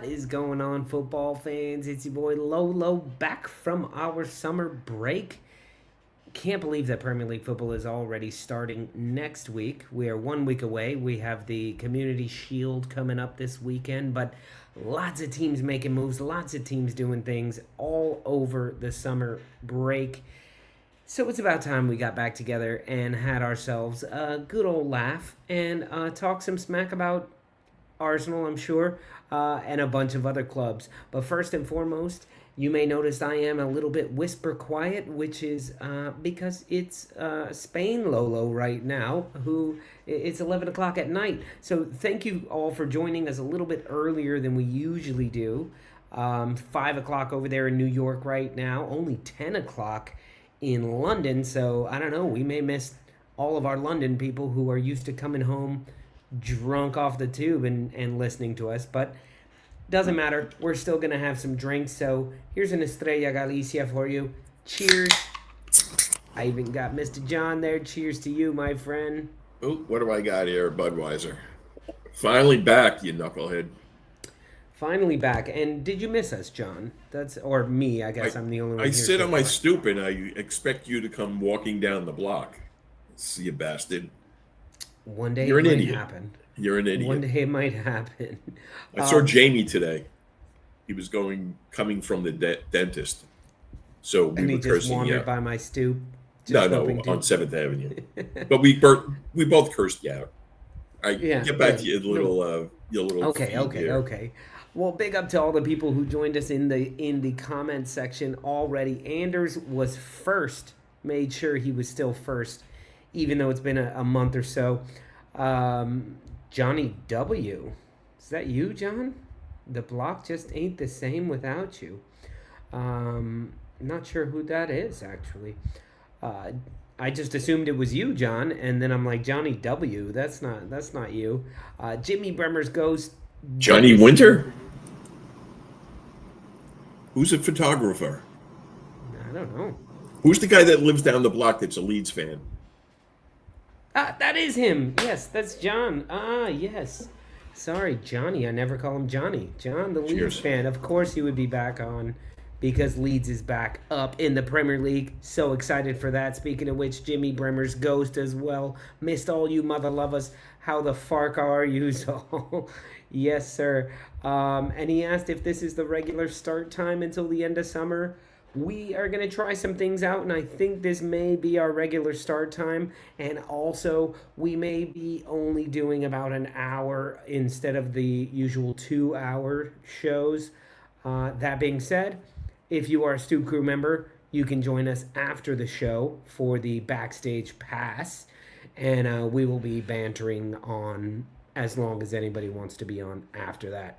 What is going on, football fans? It's your boy Lolo back from our summer break. Can't believe that Premier League football is already starting next week. We are 1 week away. We have the Community Shield coming up this weekend, but lots of teams making moves, lots of teams doing things all over the summer break. So it's about time we got back together and had ourselves a good old laugh and talk some smack about Arsenal, I'm sure, and a bunch of other clubs. But first and foremost, you may notice I am a little bit whisper quiet, which is because it's Spain Lolo right now, who it's 11 o'clock at night. So thank you all for joining us a little bit earlier than we usually do. 5 o'clock over there in New York right now, only 10 o'clock in London. So I don't know, we may miss all of our London people who are used to coming home drunk off the tube and listening to us, but doesn't matter. We're still going to have some drinks. So here's an Estrella Galicia for you. Cheers. I even got Mr. John there. Cheers to you, my friend. Oh, what do I got here, Budweiser? Finally back, you knucklehead. Finally back. And did you miss us, John? Or me, I guess I'm the only one I here sit so on my far. stoop and I expect you to come walking down the block. See you bastard. One day You're it an might idiot. happen. You're an One idiot. day it might happen. I saw Um, Jamie today. He was coming from the dentist. So we and he were just cursing you wandered out. by my stoop, No, just no, hoping to. on 7th Avenue. But we both cursed you out. I Yeah, get back yeah. to your No. little Okay, feed okay, here. okay. Well, big up to all the people who joined us in the comment section already. Anders was first, made sure he was still first, even though it's been a month or so. Johnny W. Is that you, John? The block just ain't the same without you. Not sure who that is actually. Uh, I just assumed it was you, John, and then I'm like Johnny W. That's not you. Jimmy Bremer's Ghost. Good Johnny to see you. Winter? Who's a photographer? I don't know. Who's the guy that lives down the block that's a Leeds fan? Ah, that is him. Yes, that's John. Ah, yes. Sorry, Johnny. I never call him Johnny. John, the Leeds Cheers. fan. Of course, he would be back on because Leeds is back up in the Premier League. So excited for that. Speaking of which, Jimmy Bremer's Ghost as well. Missed all you mother lovers. How the fark are you all? Yes, sir. And he asked if this is the regular start time until the end of summer. We are going to try some things out, and I think this may be our regular start time. And also, we may be only doing about an hour instead of the usual 2 hour shows. That being said, if you are a Stoop Crew member, you can join us after the show for the backstage pass, and we will be bantering on as long as anybody wants to be on after that.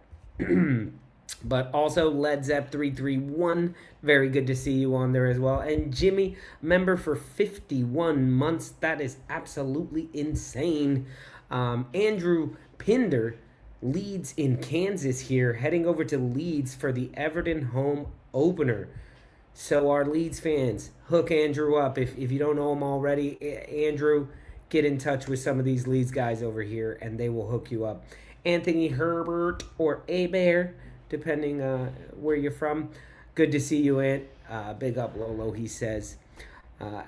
But also Led Zepp 331, very good to see you on there as well. And Jimmy, member for 51 months. That is absolutely insane. Andrew Pinder, Leeds in Kansas here, heading over to Leeds for the Everton home opener. So our Leeds fans, hook Andrew up. If you don't know him already, Andrew, get in touch with some of these Leeds guys over here and they will hook you up. Anthony Herbert or Bear, depending where you're from. Good to see you, Ant. Big up, Lolo, he says.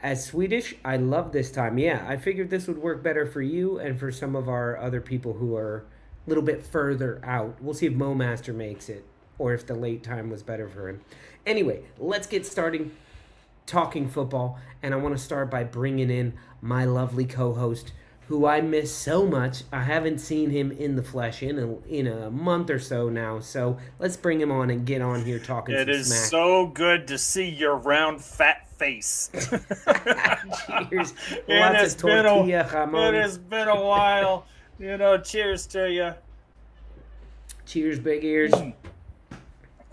As Swedish, I love this time. Yeah, I figured this would work better for you and for some of our other people who are a little bit further out. We'll see if Mo Master makes it or if the late time was better for him. Anyway, let's get starting talking football, and I want to start by bringing in my lovely co-host, who I miss so much. I haven't seen him in the flesh in a month or so now. So let's bring him on and get on here talking It some is smack. so good to see your round fat face. Cheers. It Lots has of been a tortilla it jamon. has been a while. Cheers to you. Cheers, big ears.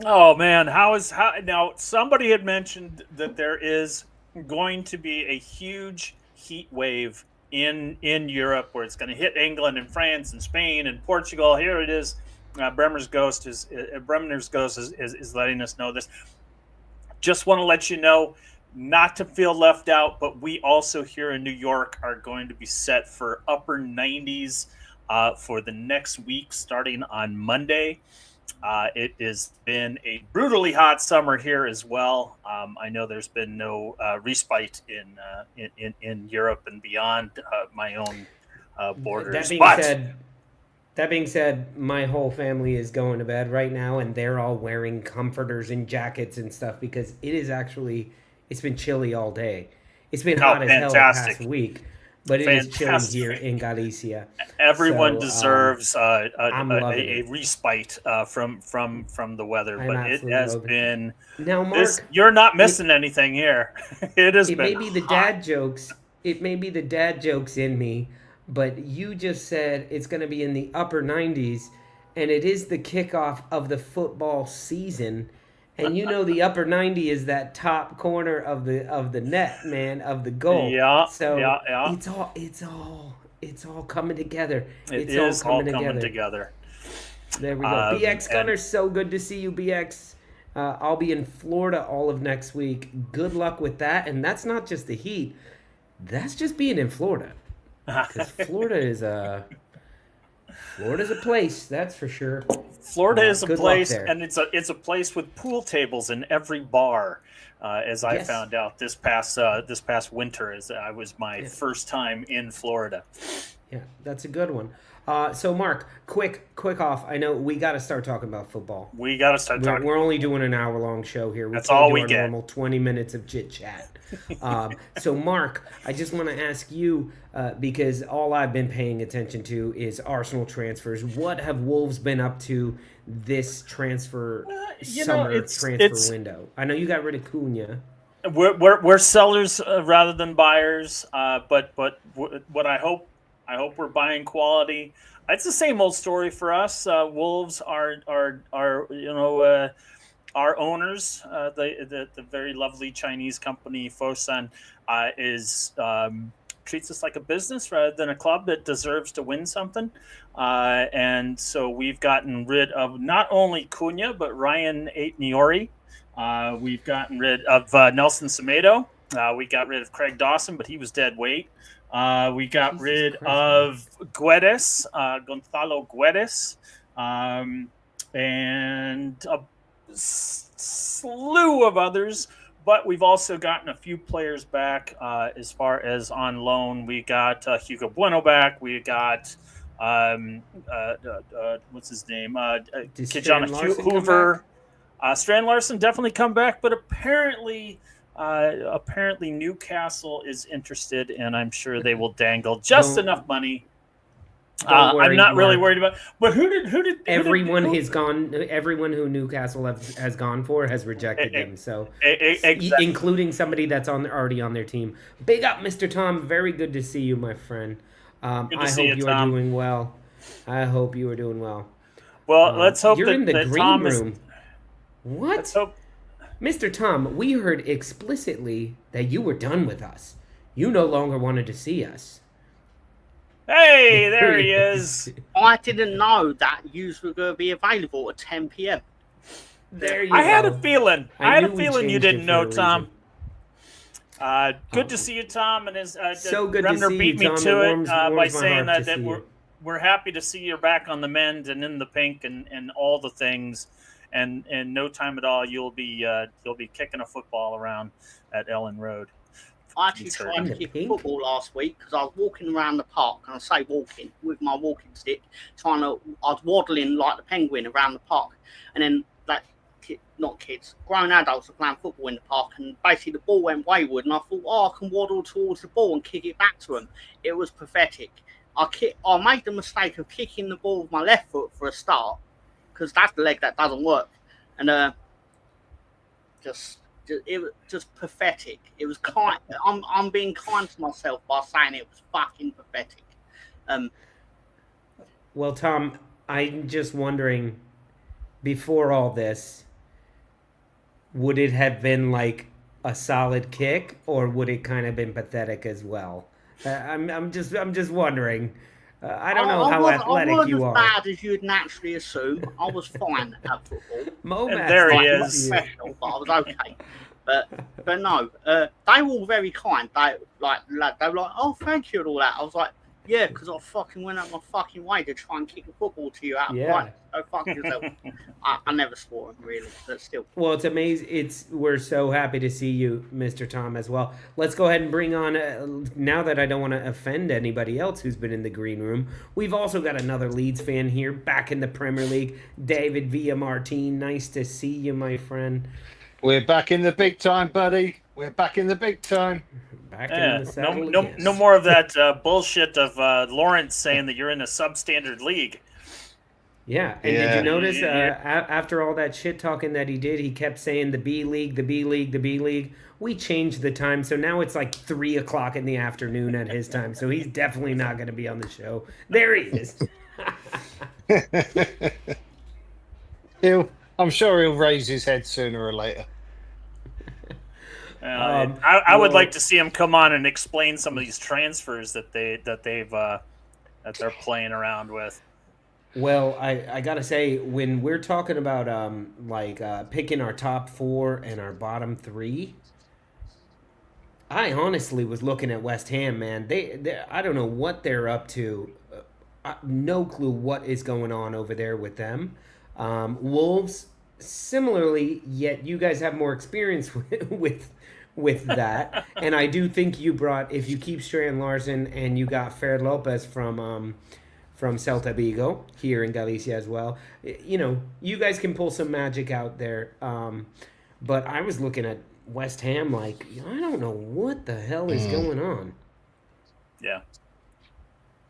Oh man, how now somebody had mentioned that there is going to be a huge heat wave in Europe where it's going to hit England and France and Spain and Portugal. Here it is. Bremer's Ghost is letting us know this. Just want to let you know, not to feel left out, but we also here in New York are going to be set for upper 90s for the next week, starting on Monday. It has been a brutally hot summer here as well. I know there's been no respite in Europe and beyond my own borders. That being said, my whole family is going to bed right now, and they're all wearing comforters and jackets and stuff because it's been chilly all day. It's been hot as hell the past week, but it is chilly here in Galicia. Everyone deserves a respite from the weather, but it has been. Now, Mark, you're not missing anything here. It may be the dad jokes. It may be the dad jokes in me. But you just said it's going to be in the upper 90s, and it is the kickoff of the football season. And you know the upper 90 is that top corner of the net, man, of the goal. Yeah. So yeah. It's all coming together. It's all coming together. There we go. BX Gunner, so good to see you, BX. I'll be in Florida all of next week. Good luck with that. And that's not just the heat. That's just being in Florida. Because Florida's a place, that's for sure. Florida is a place, and it's a place with pool tables in every bar. As I found out this past winter, as I was my first time in Florida. Yeah, that's a good one. So Mark, quick off. I know we got to start talking about football. We got to start talking. We're only doing an hour-long show here. That's all we get. Normal 20 minutes of chit chat. So Mark, I just want to ask you because all I've been paying attention to is Arsenal transfers. What have Wolves been up to this transfer window? I know you got rid of Cunha. We're sellers rather than buyers, but what I hope we're buying quality. It's the same old story for us. Wolves are our owners. The very lovely Chinese company Fosun treats us like a business rather than a club that deserves to win something. And so we've gotten rid of not only Cunha but Ryan Aitniori. We've gotten rid of Nelson Semedo. We got rid of Craig Dawson, but he was dead weight. We got rid of Guedes, Gonzalo Guedes, and a slew of others. But we've also gotten a few players back as far as on loan. We got Hugo Bueno back. We got what's his name? Kijana Hoover. Strand Larson definitely come back, but apparently Newcastle is interested, and I'm sure they will dangle just enough money. I'm not really worried about. But who did everyone who Newcastle has gone for has rejected them. So exactly. Including somebody that's already on their team. Big up, Mr. Tom. Very good to see you, my friend. I hope you are doing well. I hope you are doing well. Well, let's hope you're in the green Tom room. What? Let's hope. Mr. Tom, we heard explicitly that you were done with us. You no longer wanted to see us. Hey, there he is. I didn't know that you were going to be available at 10 p.m. There you go. I had a feeling. I had a feeling you didn't know, Tom. Good to see you, Tom. And so good Remner to see beat you, me Tom. to It it by saying that you. we're happy to see you're back on the mend and in the pink and all the things. And in no time at all, you'll be kicking a football around at Ellen Road. I actually tried to kick football last week because I was walking around the park, and I say walking with my walking stick, I was waddling like the penguin around the park, and then not kids, grown adults were playing football in the park, and basically the ball went wayward, and I thought, I can waddle towards the ball and kick it back to them. It was pathetic. I made the mistake of kicking the ball with my left foot for a start, because that's the leg that doesn't work, and it was just pathetic. It was kind. I'm being kind to myself by saying it was fucking pathetic. Well, Tom, I'm just wondering, before all this, would it have been like a solid kick, or would it kind of been pathetic as well? I'm just wondering. I don't know how athletic you are. I wasn't as bad as you'd naturally assume. I was fine at football. There he is. Special, but I was okay. But no, they were all very kind. They were like, oh, thank you and all that. I was like, Yeah, because I fucking went out my fucking way to try and kick a football to you out of right. Go fuck yourself. I never swore him, really, but still. Well, it's amazing. We're so happy to see you, Mr. Tom, as well. Let's go ahead and bring on, now that I don't want to offend anybody else who's been in the green room, we've also got another Leeds fan here, back in the Premier League, David Villamartin. Nice to see you, my friend. We're back in the big time, buddy. We're back in the big time. Back in the saddle. No more of that bullshit of Lawrence saying that you're in a substandard league. Yeah, and did you notice after all that shit talking that he did, he kept saying the B League, the B League, the B League. We changed the time, so now it's like 3 o'clock in the afternoon at his time, so he's definitely not going to be on the show. There he is. I'm sure he'll raise his head sooner or later. I would like to see him come on and explain some of these transfers that they're playing around with. Well, I gotta say, when we're talking about picking our top 4 and our bottom 3, I honestly was looking at West Ham, man. They I don't know what they're up to. No clue what is going on over there with them. Wolves, similarly, yet you guys have more experience with that. And I do think you brought, if you keep Strand Larson and you got Fer Lopez from Celta Vigo here in Galicia as well, you know, you guys can pull some magic out there. But I was looking at West Ham like, I don't know what the hell is going on. Yeah.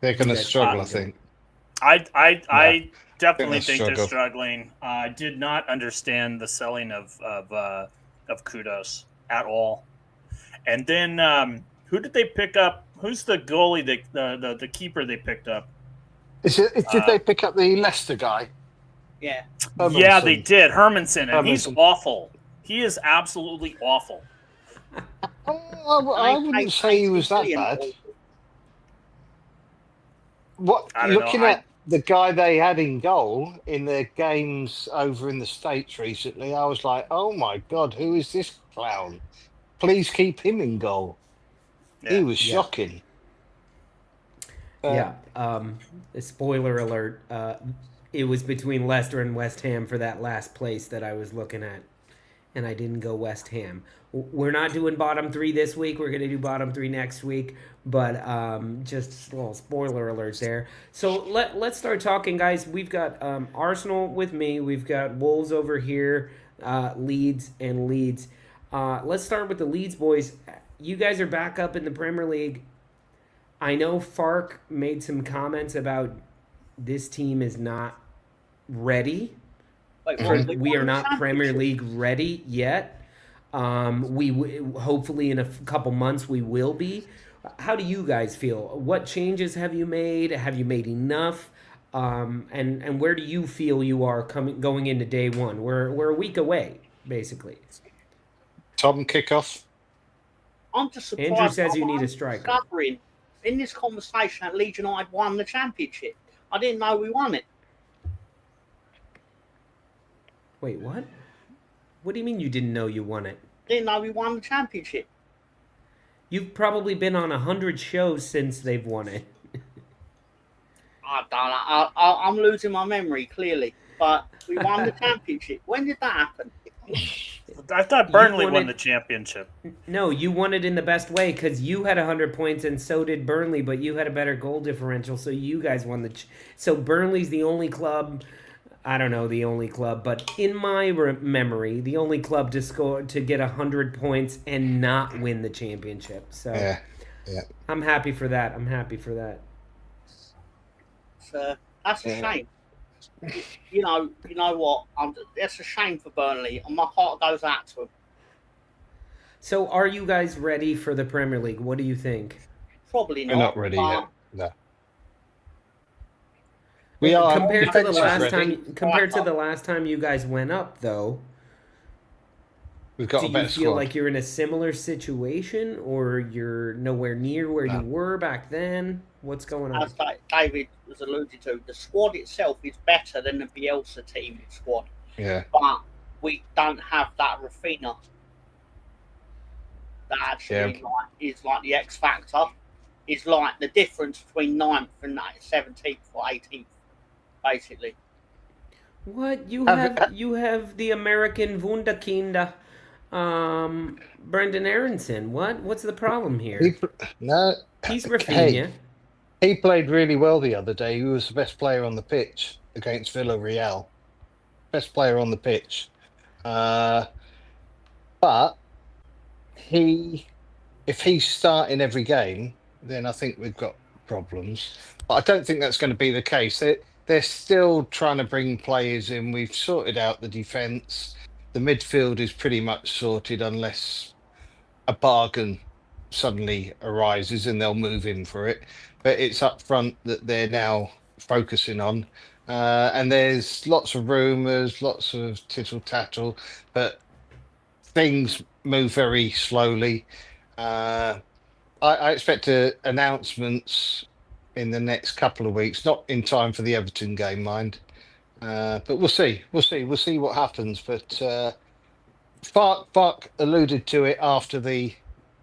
They're going to struggle, I think. I definitely think they're struggling. I did not understand the selling of Kudos at all. And then who did they pick up? Who's the goalie? The keeper they picked up? Did they pick up the Leicester guy? Yeah. Hermansen. Yeah, they did. Hermansen, and he's awful. He is absolutely awful. I wouldn't say he was that bad. Looking at the guy they had in goal in their games over in the States recently, I was like, oh my God, who is this clown? Please keep him in goal. Yeah. He was shocking. Spoiler alert. It was between Leicester and West Ham for that last place that I was looking at. And I didn't go West Ham. We're not doing bottom 3 this week. We're going to do bottom 3 next week. But just a little spoiler alert there. So let's start talking, guys. We've got Arsenal with me. We've got Wolves over here, Leeds and Leeds. Let's start with the Leeds boys. You guys are back up in the Premier League. I know Fark made some comments about this team is not ready. We are not Premier League ready yet. We hopefully in a couple months we will be. How do you guys feel? What changes have you made? Have you made enough? And where do you feel you are going into day one? We're a week away, basically. Tom, kick off. I'm just surprised. Andrew says you need a striker. Discovering in this conversation that Leeds United won the championship. I didn't know we won it. Wait, what? What do you mean you didn't know you won it? Didn't know we won the championship. You've probably been on 100 shows since they've won it. I don't know. I'm losing my memory, clearly. But we won the championship. When did that happen? I thought Burnley won the championship. No, you won it in the best way because you had 100 points and so did Burnley, but you had a better goal differential, so you guys won so Burnley's the only club... I don't know the only club, but in my memory, the only club to get 100 points and not win the championship. So yeah. I'm happy for that. So that's a shame. You know what? That's a shame for Burnley, and my heart goes out to them. So are you guys ready for the Premier League? What do you think? Probably not. We're not ready yet. No. We are compared to the last time you guys went up, though. We've got do a better you feel squad. like you're in a similar situation, or you're nowhere near where you were back then? What's going on? As David was alluded to, the squad itself is better than the Bielsa team squad. Yeah. But we don't have that Rafinha that actually is like the X factor. is like the difference between 9th and 17th or 18th, basically. What you have the American Wunderkind, Brendan Aronson. What's the problem here? He's Rafinha. He played really well the other day. He was the best player on the pitch against Villarreal. Best player on the pitch. But if he's starting every game, then I think we've got problems. But I don't think that's going to be the case. They're still trying to bring players in. We've sorted out the defence. The midfield is pretty much sorted unless a bargain suddenly arises and they'll move in for it. But it's up front that they're now focusing on. And there's lots of rumours, lots of tittle-tattle, but things move very slowly. I expect announcements in the next couple of weeks, not in time for the Everton game, mind. But we'll see. We'll see what happens. But Fark alluded to it after the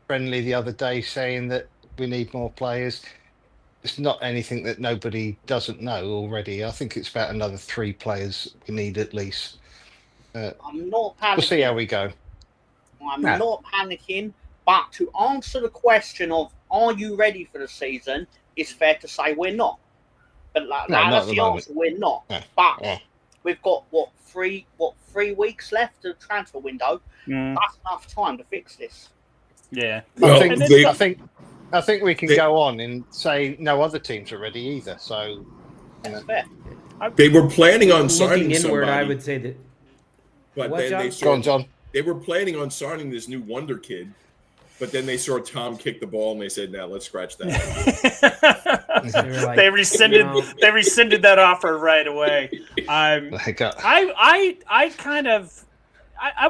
friendly the other day, saying that we need more players. It's not anything that nobody doesn't know already. I think it's about another 3 players we need at least. I'm not panicking. We'll see how we go. I'm not panicking, but to answer the question of are you ready for the season, it's fair to say we're not. But that's the answer. We're not. Yeah. But we've got 3 weeks left of the transfer window. That's enough time to fix this. Yeah. Well, I think we can go on and say no other teams are ready either. So that's fair. They were planning on signing Looking inward, somebody, I would say that. but What, then John? they go saw on, John. they were planning on signing this new wonder kid, but then they saw Tom kick the ball and they said, "Now let's scratch that." They were like, They rescinded. no. They rescinded that offer right away. I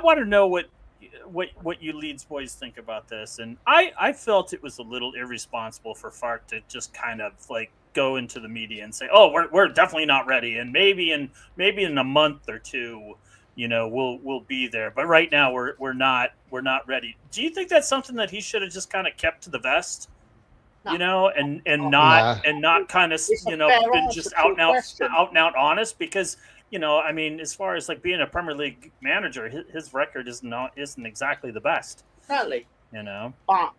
want to know what you Leeds boys think about this, and I felt it was a little irresponsible for Fark to just kind of like go into the media and say, "Oh, we're definitely not ready, and maybe in a month or two, we'll be there, but right now we're not ready." Do you think that's something that he should have just kind of kept to the vest? No. And not kind of been just out and out honest, because as far as like being a Premier League manager, his record isn't exactly the best. Totally. But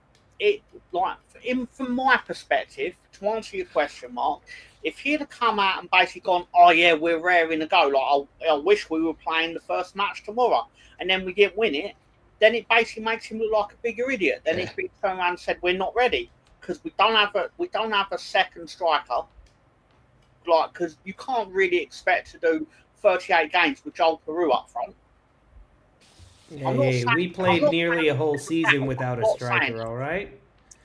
from my perspective, to answer your question, Mark, if he'd have come out and basically gone, "Oh yeah, we're raring to go," like I wish we were playing the first match tomorrow, and then we didn't win it, then it basically makes him look like a bigger idiot. Then he's been turned around and said, "We're not ready because we don't have a second striker." Like, because you can't really expect to do 38 games with Joel Peru up front. Hey, we played nearly a whole season without a striker, all right?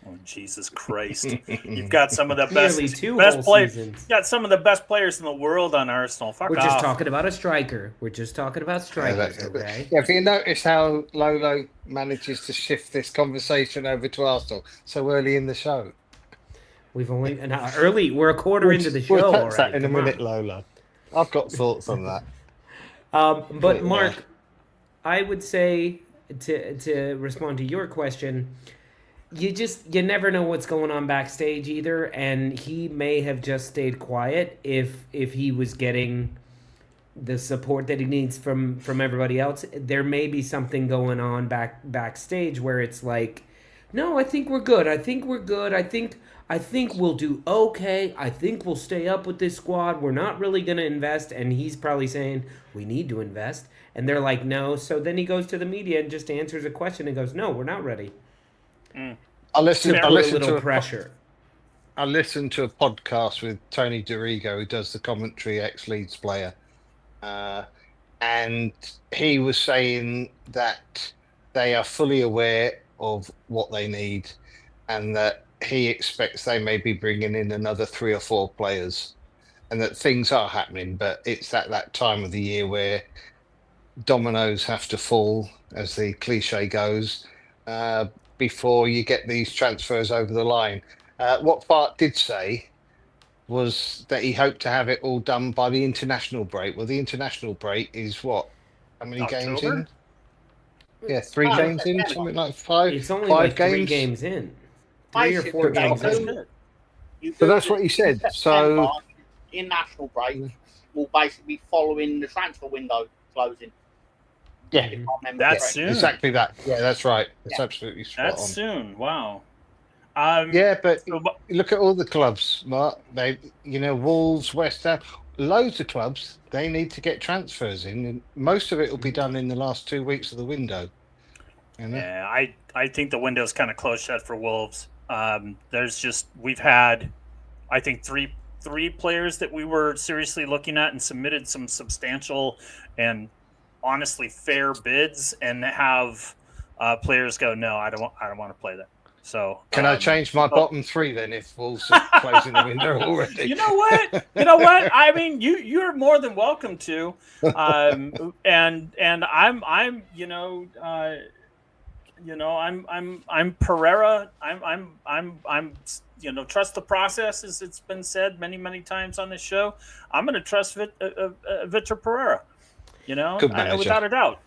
oh, Jesus Christ! You've got some of the Nearly best 2 best whole players. seasons. You got some of the best players in the world on Arsenal. Fuck We're off. just talking about a striker. We're just talking about strikers, okay? Yeah, have you noticed how Lolo manages to shift this conversation over to Arsenal so early in the show? We've only early. We're a quarter into the show We'll touch already. that in a Come minute, on. Lola. I've got thoughts on that. But Mark, I would say to respond to your question, you never know what's going on backstage either, and he may have just stayed quiet if he was getting the support that he needs from everybody else. There may be something going on backstage where it's like, no, I think we're good. I think we'll do okay. I think we'll stay up with this squad. We're not really going to invest. And he's probably saying, we need to invest. And they're like, no. So then he goes to the media and just answers a question and goes, no, we're not ready. I listened to a pressure. I listened to a podcast with Tony DeRigo, who does the commentary, ex-Leeds player. And he was saying that they are fully aware of what they need and that he expects they may be bringing in another 3 or 4 players and that things are happening, but it's at that time of the year where dominoes have to fall, as the cliche goes, before you get these transfers over the line. What Bart did say was that he hoped to have it all done by the international break. Well, the international break is what? How many games in? Yeah, 3 games in, something like 5. It's only 5 like games. 3 games in. 3 or 4 games So that's what he said. So international break will basically be following the transfer window closing. Yeah, that's soon. Exactly that. Yeah, that's right. That's absolutely spot That's on. soon. Wow. Yeah, but look at all the clubs, Mark. Wolves, West Ham, loads of clubs. They need to get transfers in, and most of it will be done in the last 2 weeks of the window. Yeah, I think the window's kind of close shut for Wolves. We've had, I think three players that we were seriously looking at and submitted some substantial and honestly fair bids, and have players go, no, I don't want to play that. So can I change my bottom 3 then if Wolves are closing the window already? You know what? I mean, you're more than welcome to, and I'm Pereira. I'm trust the process, as it's been said many times on this show. I'm going to trust Victor Pereira. Good manager. Without a doubt.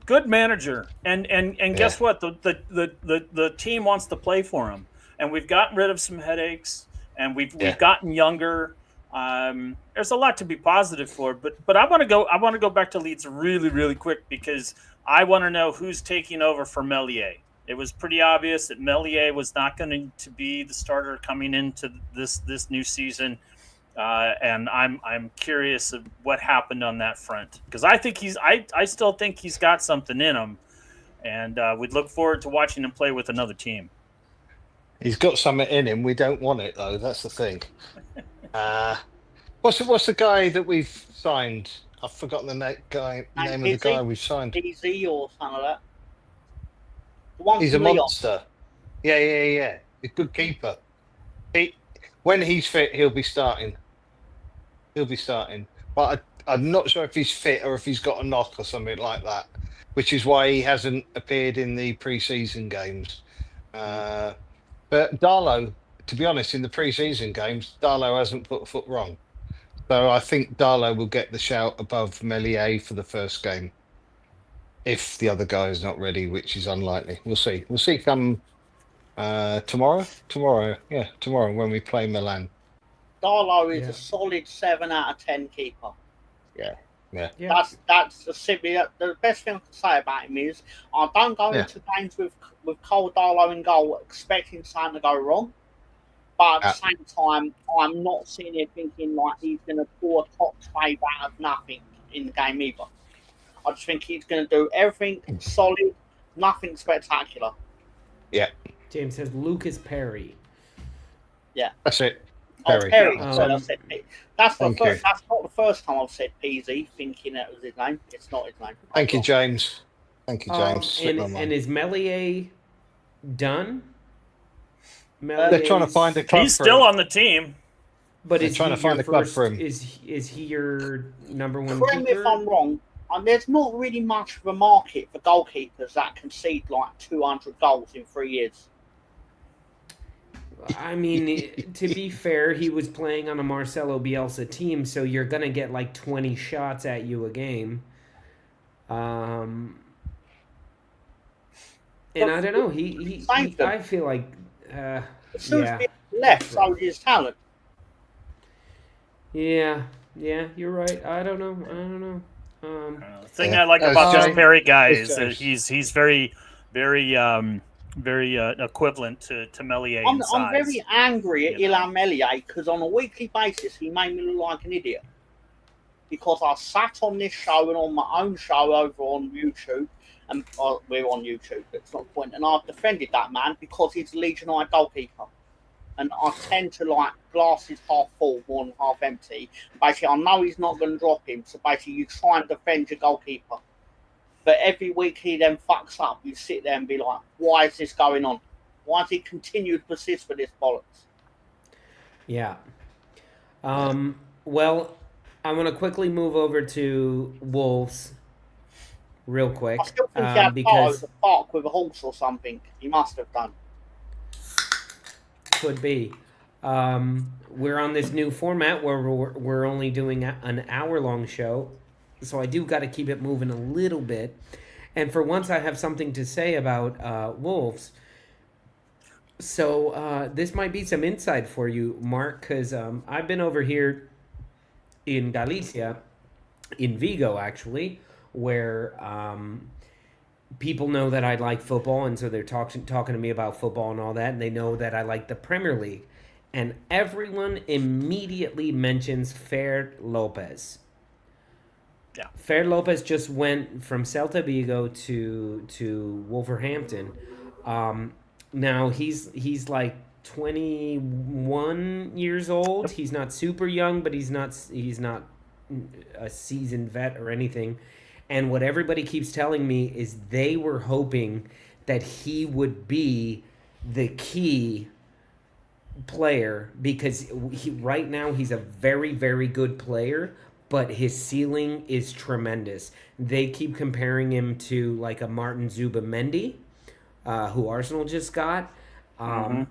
Good manager, and guess what? The team wants to play for him, and we've gotten rid of some headaches, and we've gotten younger. There's a lot to be positive for, but I want to go back to Leeds really quick, because I want to know who's taking over for Meslier. It was pretty obvious that Meslier was not going to be the starter coming into this new season. And I'm curious of what happened on that front, because I still think he's got something in him, and we'd look forward to watching him play with another team. He's got something in him. We don't want it though. That's the thing. What's the guy that we've signed? I've forgotten the name of the guy we've signed. Easy or something like that. The one He's a monster. Yeah. A good keeper. When he's fit, he'll be starting. But I'm not sure if he's fit or if he's got a knock or something like that, which is why he hasn't appeared in the pre-season games. But Darlow, to be honest, in the pre-season games, Darlow hasn't put a foot wrong. So I think Darlow will get the shout above Meslier for the first game, if the other guy is not ready, which is unlikely. We'll see. We'll see come tomorrow. Tomorrow when we play Milan. Darlow is a solid 7 out of 10 keeper. Yeah. That's simply the best thing I can say about him is I don't go into games with Cole Darlow in goal expecting something to go wrong, but at the same time I'm not sitting here thinking like he's going to pull a top trade out of nothing in the game either. I just think he's going to do everything solid, nothing spectacular. Yeah. James says Lucas Perry. Yeah. That's it. Perry. That's not the first time I've said PZ thinking that was his name. It's not his name. Thank you, James. And is Meslier done? They're trying to find a club. He's still on the team. But they're trying to find a club for him. Is he your number one? Correct me if I'm wrong. There's not really much of a market for goalkeepers that concede like 200 goals in 3 years. I mean, to be fair, he was playing on a Marcelo Bielsa team, so you're going to get like 20 shots at you a game. And I don't know. I feel like... as soon as he left, so his talent. Yeah, you're right. I don't know. The thing I like about this Perry guy is that he's very, very... very equivalent to Meslier in size. I'm very angry at Ilan Meslier because on a weekly basis he made me look like an idiot. Because I sat on this show and on my own show over on YouTube, and we're on YouTube, that's not the point, and I've defended that man because he's a Leeds United goalkeeper. And I tend to like glasses half full more than half empty. Basically, I know he's not going to drop him, so basically you try and defend your goalkeeper. But every week he then fucks up. You sit there and be like, why is this going on? Why does he continue to persist with this bollocks? Yeah. Well, I want to quickly move over to Wolves real quick. I still think he had because a park with a horse or something. He must have done. Could be. We're on this new format where we're only doing an hour-long show. So I do got to keep it moving a little bit. And for once, I have something to say about Wolves. So this might be some insight for you, Mark, because I've been over here in Galicia, in Vigo actually, where people know that I like football, and so they're talking to me about football and all that, and they know that I like the Premier League, and everyone immediately mentions Fer Lopez. Yeah. Fer Lopez just went from Celta Vigo to Wolverhampton. Now he's like 21 years old. Yep. He's not super young, but he's not a seasoned vet or anything. And what everybody keeps telling me is they were hoping that he would be the key player, because right now he's a very, very good player, but his ceiling is tremendous. They keep comparing him to like a Martin Zubamendi, who Arsenal just got.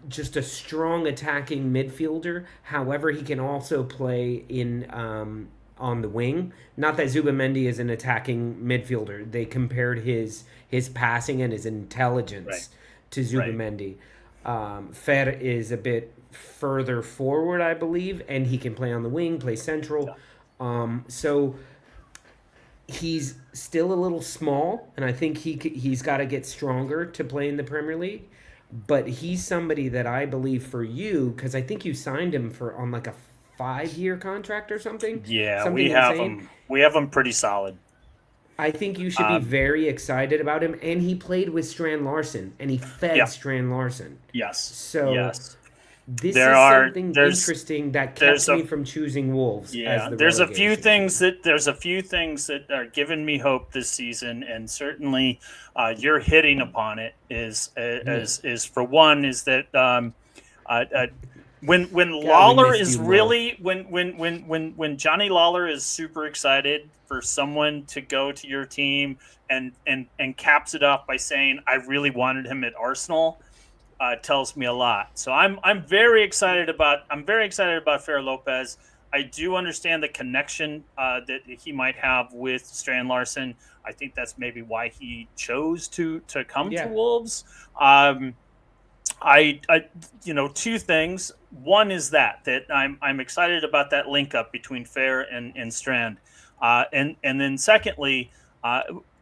Just a strong attacking midfielder. However, he can also play in on the wing. Not that Zubamendi is an attacking midfielder. They compared his passing and his intelligence to Zubamendi. Fer is a bit further forward, I believe, and he can play on the wing, play central. So he's still a little small, and I think he's got to get stronger to play in the Premier League. But he's somebody that I believe for you, because I think you signed him on like a 5-year contract or something. Yeah, something we have insane. him. We have him pretty solid. I think you should be very excited about him. And he played with Strand Larson, and he fed Strand Larson. Yes. So yes. this is something interesting that kept me from choosing Wolves. Yeah, as the there's a few relegation things that are giving me hope this season, and certainly you're hitting upon it. Is for one is that when Lawler is really when Johnny Lawler is super excited for someone to go to your team and caps it off by saying, "I really wanted him at Arsenal." Tells me a lot. So I'm very excited about Fer Lopez. I do understand the connection that he might have with Strand Larson. I think that's maybe why he chose to come to Wolves. I two things. One is that I'm excited about that link up between Fer and Strand, and then secondly.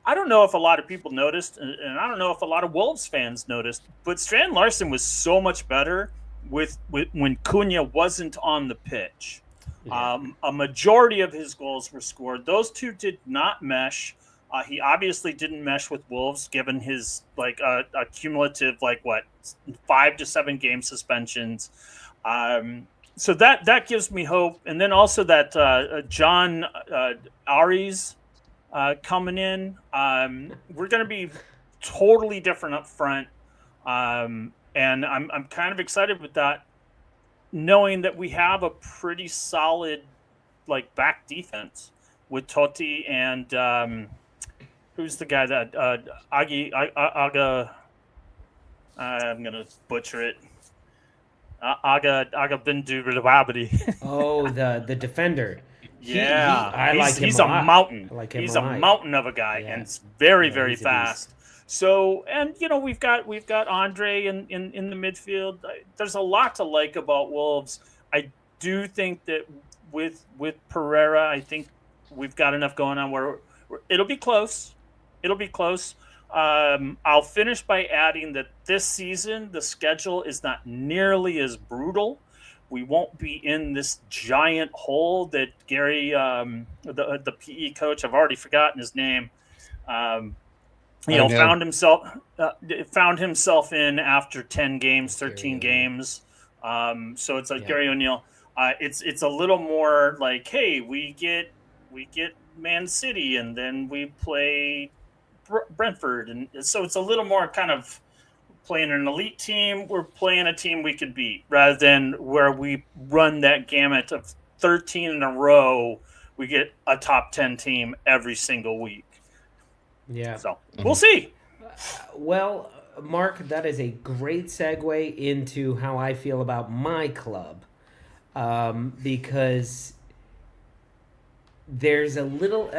I don't know if a lot of people noticed, and I don't know if a lot of Wolves fans noticed, but Strand Larson was so much better with when Cunha wasn't on the pitch. Yeah. A majority of his goals were scored. Those two did not mesh. He obviously didn't mesh with Wolves, given his a cumulative 5 to 7 game suspensions. So that gives me hope, and then also that John Aries. Coming in, we're going to be totally different up front, and I'm kind of excited with that, knowing that we have a pretty solid back defense with Totti and who's the guy that Aga. I'm going to butcher it. Aga Bindu. Oh, the defender. Yeah, I like him. He's a mountain. I like him. He's a mountain of a guy, and it's very fast. So, and we've got Andre in the midfield. There's a lot to like about Wolves. I do think that with Pereira, I think we've got enough going on where it'll be close. I'll finish by adding that this season the schedule is not nearly as brutal. We won't be in this giant hole that Gary, the PE coach, I've already forgotten his name, found himself in after 10 games, 13 games. So it's Gary O'Neill. It's a little more like, hey, we get Man City and then we play Brentford, and so it's a little more kind of playing an elite team. We're playing a team we could beat, rather than where we run that gamut of 13 in a row. We get a top 10 team every single week. Yeah. So we'll see. Well, Mark, that is a great segue into how I feel about my club, because there's a little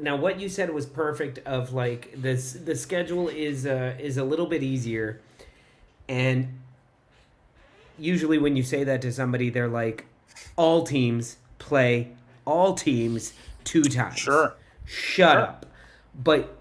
now what you said was perfect of the schedule is a little bit easier, and usually when you say that to somebody, they're like, all teams play all teams 2 times. Sure. Shut up. But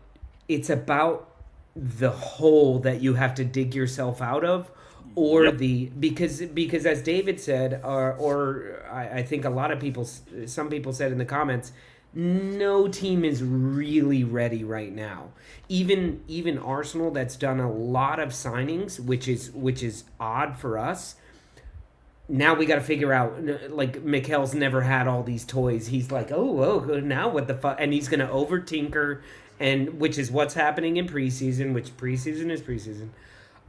it's about the hole that you have to dig yourself out of, or because as David said, or I think a lot of people, some people said in the comments, no team is really ready right now. Even Arsenal, that's done a lot of signings, which is odd for us. Now we got to figure out, like, Mikel's never had all these toys. He's like, oh, now what the fuck? And he's going to over-tinker, and which is what's happening in preseason, which preseason is preseason.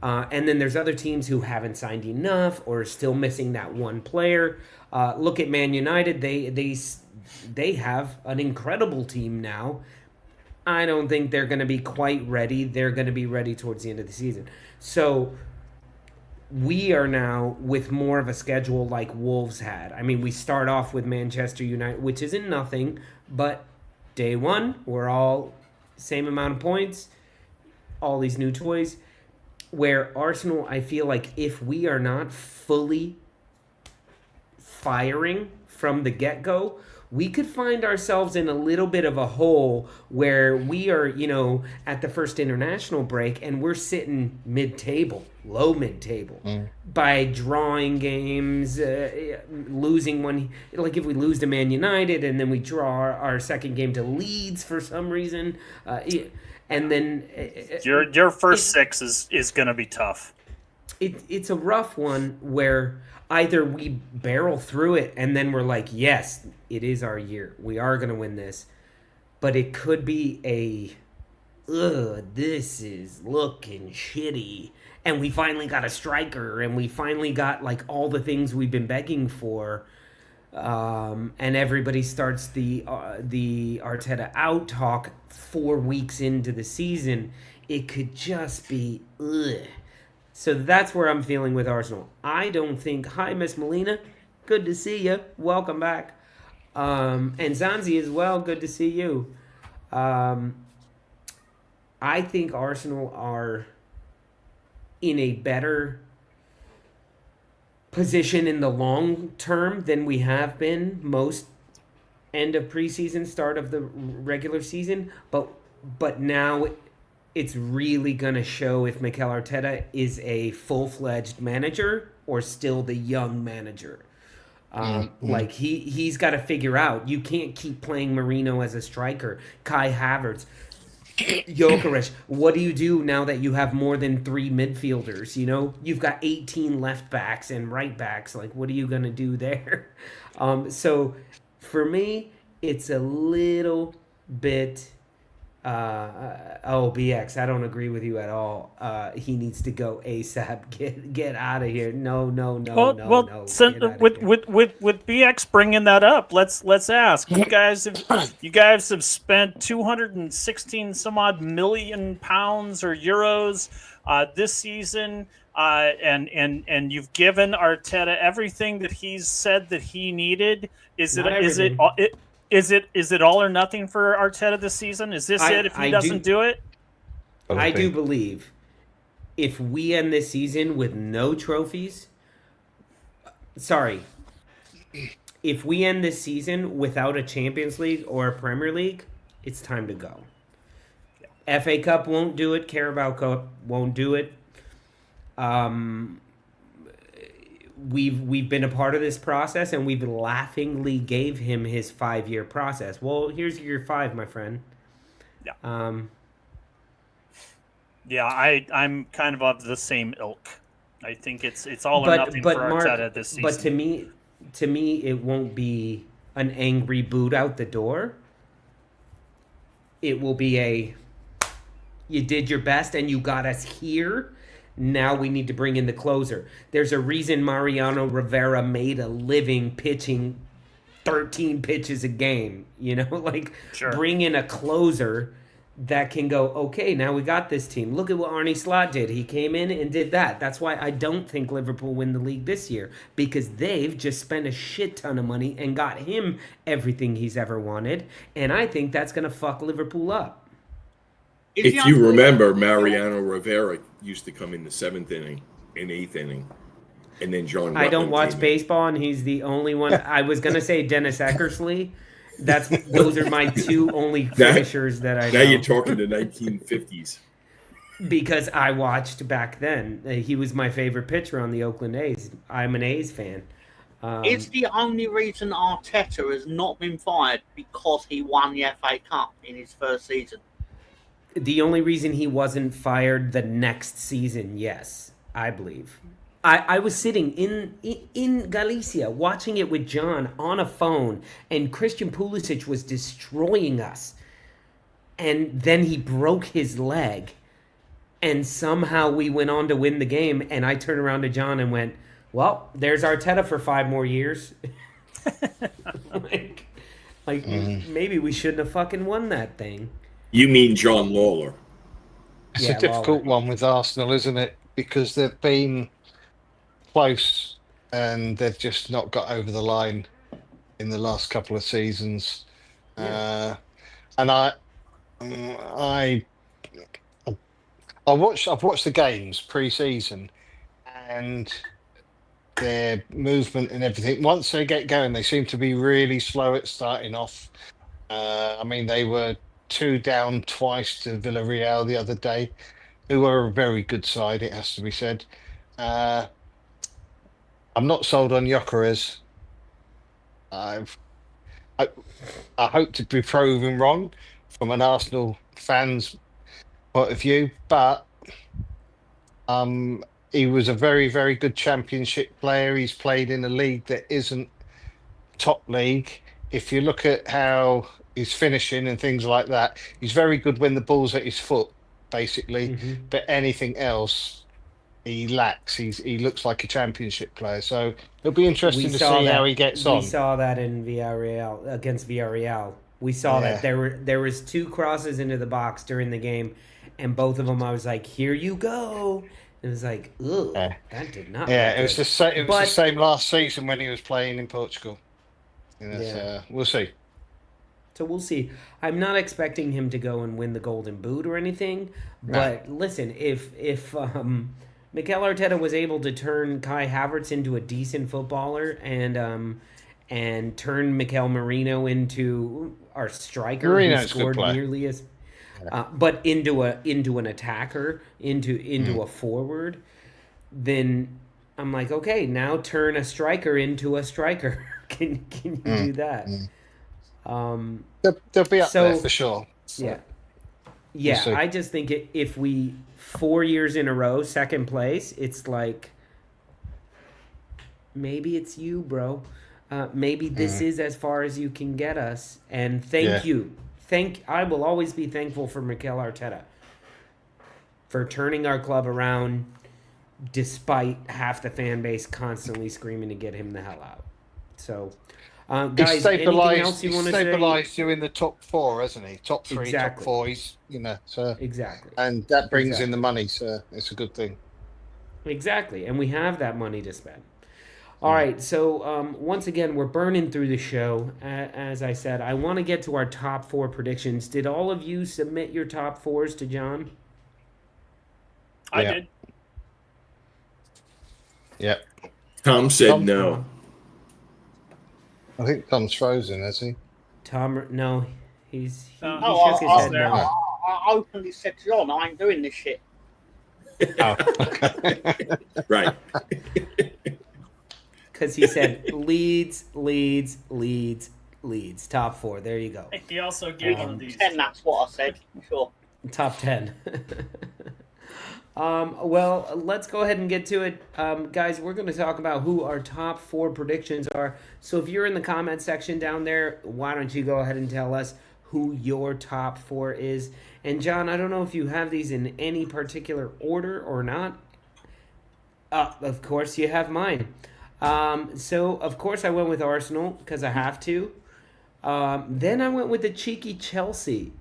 And then there's other teams who haven't signed enough or are still missing that one player. Look at Man United. They have an incredible team now. I don't think they're going to be quite ready. They're going to be ready towards the end of the season. So we are now with more of a schedule like Wolves had. I mean, we start off with Manchester United, which isn't nothing, but day one, we're all same amount of points, all these new toys. Where Arsenal, I feel like if we are not fully firing from the get-go, we could find ourselves in a little bit of a hole where we are, at the first international break and we're sitting mid-table, low mid-table, by drawing games, losing one. Like if we lose to Man United and then we draw our second game to Leeds for some reason, and then your first 6 is going to be tough. It's a rough one where either we barrel through it and then we're like, yes, it is our year. We are going to win this. But it could be this is looking shitty. And we finally got a striker and we finally got like all the things we've been begging for. And everybody starts the Arteta out talk 4 weeks into the season. It could just be So that's where I'm feeling with Arsenal. I don't think... Hi, Miss Molina. Good to see you. Welcome back. And Zanzi as well. Good to see you. I think Arsenal are in a better position in the long term than we have been most end of preseason, start of the regular season. But now... it's really going to show if Mikel Arteta is a full-fledged manager or still the young manager. Like, he's got to figure out. You can't keep playing Marino as a striker. Kai Havertz, Gyökeres. What do you do now that you have more than 3 midfielders? You've got 18 left backs and right backs. Like, what are you going to do there? So, for me, it's a little bit... BX, I don't agree with you at all. He needs to go ASAP. Get out of here. No. With BX bringing that up, let's ask. You guys have spent 216 some odd million pounds or euros this season, and you've given Arteta everything that he's said that he needed. Is it all or nothing for Arteta this season? Is this it if he doesn't do it? I do believe if we end this season with no trophies... if we end this season without a Champions League or a Premier League, it's time to go. Yeah. FA Cup won't do it. Carabao Cup won't do it. We've been a part of this process, and we've laughingly gave him his 5-year process. Well, here's year 5, my friend. Yeah. I'm kind of the same ilk. I think it's all or nothing for Arteta this season. But to me, it won't be an angry boot out the door. It will be you did your best and you got us here. Now we need to bring in the closer. There's a reason Mariano Rivera made a living pitching 13 pitches a game. Sure. Bring in a closer that can go, okay, now we got this team. Look at what Arne Slot did. He came in and did that. That's why I don't think Liverpool win the league this year, because they've just spent a shit ton of money and got him everything he's ever wanted. And I think that's going to fuck Liverpool up. If you remember, Mariano Rivera used to come in the 7th inning and 8th inning. And then John. I don't Rutland watch came in. baseball, and he's the only one. I was gonna say Dennis Eckersley. Those are my two only finishers that I know. Now you're talking the 1950s. Because I watched back then. He was my favorite pitcher on the Oakland A's. I'm an A's fan. It's the only reason Arteta has not been fired because he won the FA Cup in his first season. The only reason he wasn't fired the next season, yes, I believe. I was sitting in Galicia watching it with John on a phone, and Christian Pulisic was destroying us. And then he broke his leg, and somehow we went on to win the game, and I turned around to John and went, well, there's Arteta for 5 more years. Maybe we shouldn't have fucking won that thing. You mean John Lawler? It's a difficult one with Arsenal, isn't it? Because they've been close and they've just not got over the line in the last couple of seasons. And I've watched the games pre-season, and their movement and everything. Once they get going, they seem to be really slow at starting off. I mean, they were 2 down twice to Villarreal the other day, who are a very good side, it has to be said. I'm not sold on Gyökeres. I hope to be proven wrong from an Arsenal fan's point of view, but he was a very, very good championship player. He's played in a league that isn't top league. If you look at how he's finishing and things like that, he's very good when the ball's at his foot, basically. Mm-hmm. But anything else, he lacks. He looks like a championship player. So it'll be interesting to see how he gets on. We saw that in Villarreal, against Villarreal. We saw that there was 2 crosses into the box during the game, and both of them I was like, here you go. It was like, ugh, that did not. Yeah, it was the same last season when he was playing in Portugal. We'll see. So we'll see. I'm not expecting him to go and win the Golden Boot or anything. But listen, if Mikel Arteta was able to turn Kai Havertz into a decent footballer and turn Mikel Merino into our striker who scored nearly as. But into an attacker, into a forward, then I'm like, okay, now turn a striker into a striker. Can you do that? They'll be up there for sure. So. Yeah. I just think if we 4 years in a row second place, it's like maybe it's you, bro. Maybe this is as far as you can get us. And thank you. I will always be thankful for Mikel Arteta for turning our club around despite half the fan base constantly screaming to get him the hell out. So, guys, anything else you want to say? He's stabilised you in the top 4, hasn't he? Top 3, top 4. He's, so exactly. And that brings in the money, so it's a good thing. Exactly, and we have that money to spend. All right, so once again, we're burning through the show. As I said, I want to get to our top 4 predictions. Did all of you submit your top 4s to John? I did. Yep. Tom said no. I think Tom's frozen, has he? No, he shook his head no. I openly said to John, I ain't doing this shit. Oh. Right. Because he said Leeds, top 4. There you go. He also gave one of these. 10, that's what I said. Sure. Top 10. Well, let's go ahead and get to it. Guys, we're going to talk about who our top 4 predictions are. So if you're in the comment section down there, why don't you go ahead and tell us who your top 4 is. And John, I don't know if you have these in any particular order or not. Of course, you have mine. So, of course, I went with Arsenal because I have to. Then I went with the cheeky Chelsea.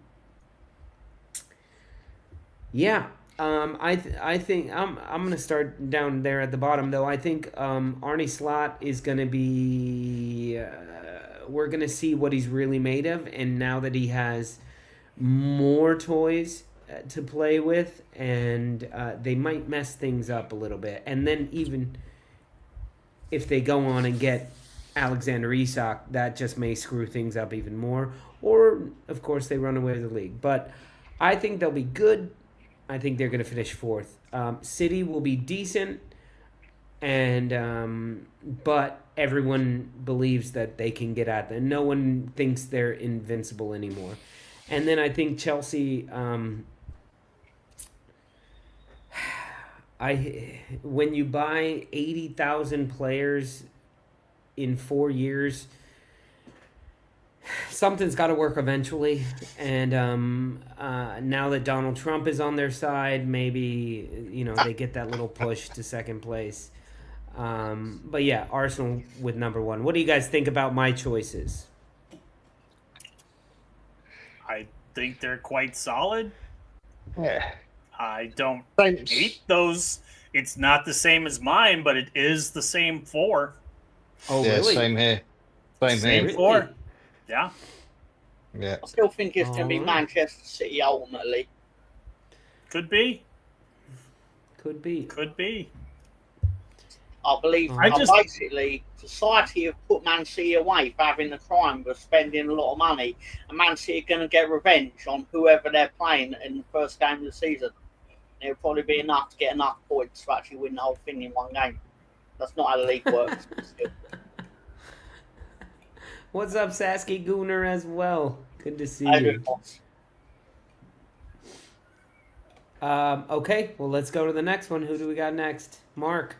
Yeah. I think I'm going to start down there at the bottom, though. I think Arne Slot is going to be... we're going to see what he's really made of. And now that he has more toys to play with, and they might mess things up a little bit. And then if they go on and get Alexander Isak, that just may screw things up even more. Or, of course, they run away with the league. But I think they'll be good. I think they're going to finish fourth. City will be decent, but everyone believes that they can get at them. No one thinks they're invincible anymore. And then I think Chelsea. When you buy 80,000 players in 4 years, something's got to work eventually. And now that Donald Trump is on their side, maybe they get that little push to second place. But yeah, Arsenal with number one. What do you guys think about my choices? I think they're quite solid. Yeah. I don't hate those. It's not the same as mine, but it is the same four. Oh, yeah, really? Same here. Same four. Yeah. Yeah. I still think it's going to be Manchester City ultimately. Could be. Could be. Could be. I believe basically society have put Man City away for having the crime of spending a lot of money, and Man City are going to get revenge on whoever they're playing in the first game of the season. It'll probably be enough to get enough points to actually win the whole thing in one game. That's not how the league works. What's up, Sasky Gooner, as well? Good to see you. Okay, well, let's go to the next one. Who do we got next? Mark.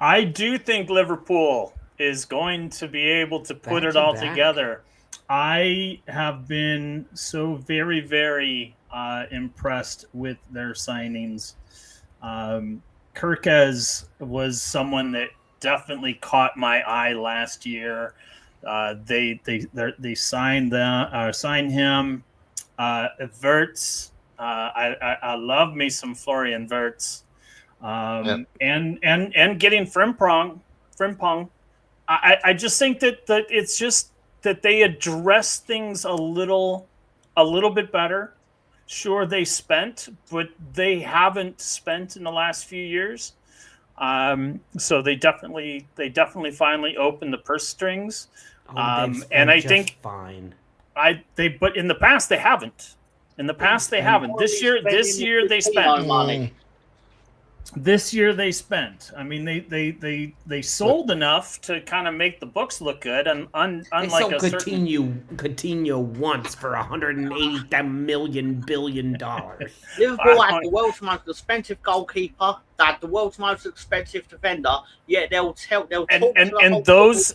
I do think Liverpool is going to be able to put it all together. I have been so very, very impressed with their signings. Kirkez was someone that definitely caught my eye last year. They signed him. Wirtz. I love me some Florian Wirtz. And getting Frimpong. I just think that it's just that they address things a little bit better. Sure, they spent, but they haven't spent in the last few years. So they definitely finally opened the purse strings. And I think fine. But in the past they haven't. This year they spent money. This year they spent. I mean, they sold enough to kind of make the books look good, and unlike they sold Coutinho once for $180 million billion. Liverpool had the world's most expensive goalkeeper, they had the world's most expensive defender. Yet they'll talk. And those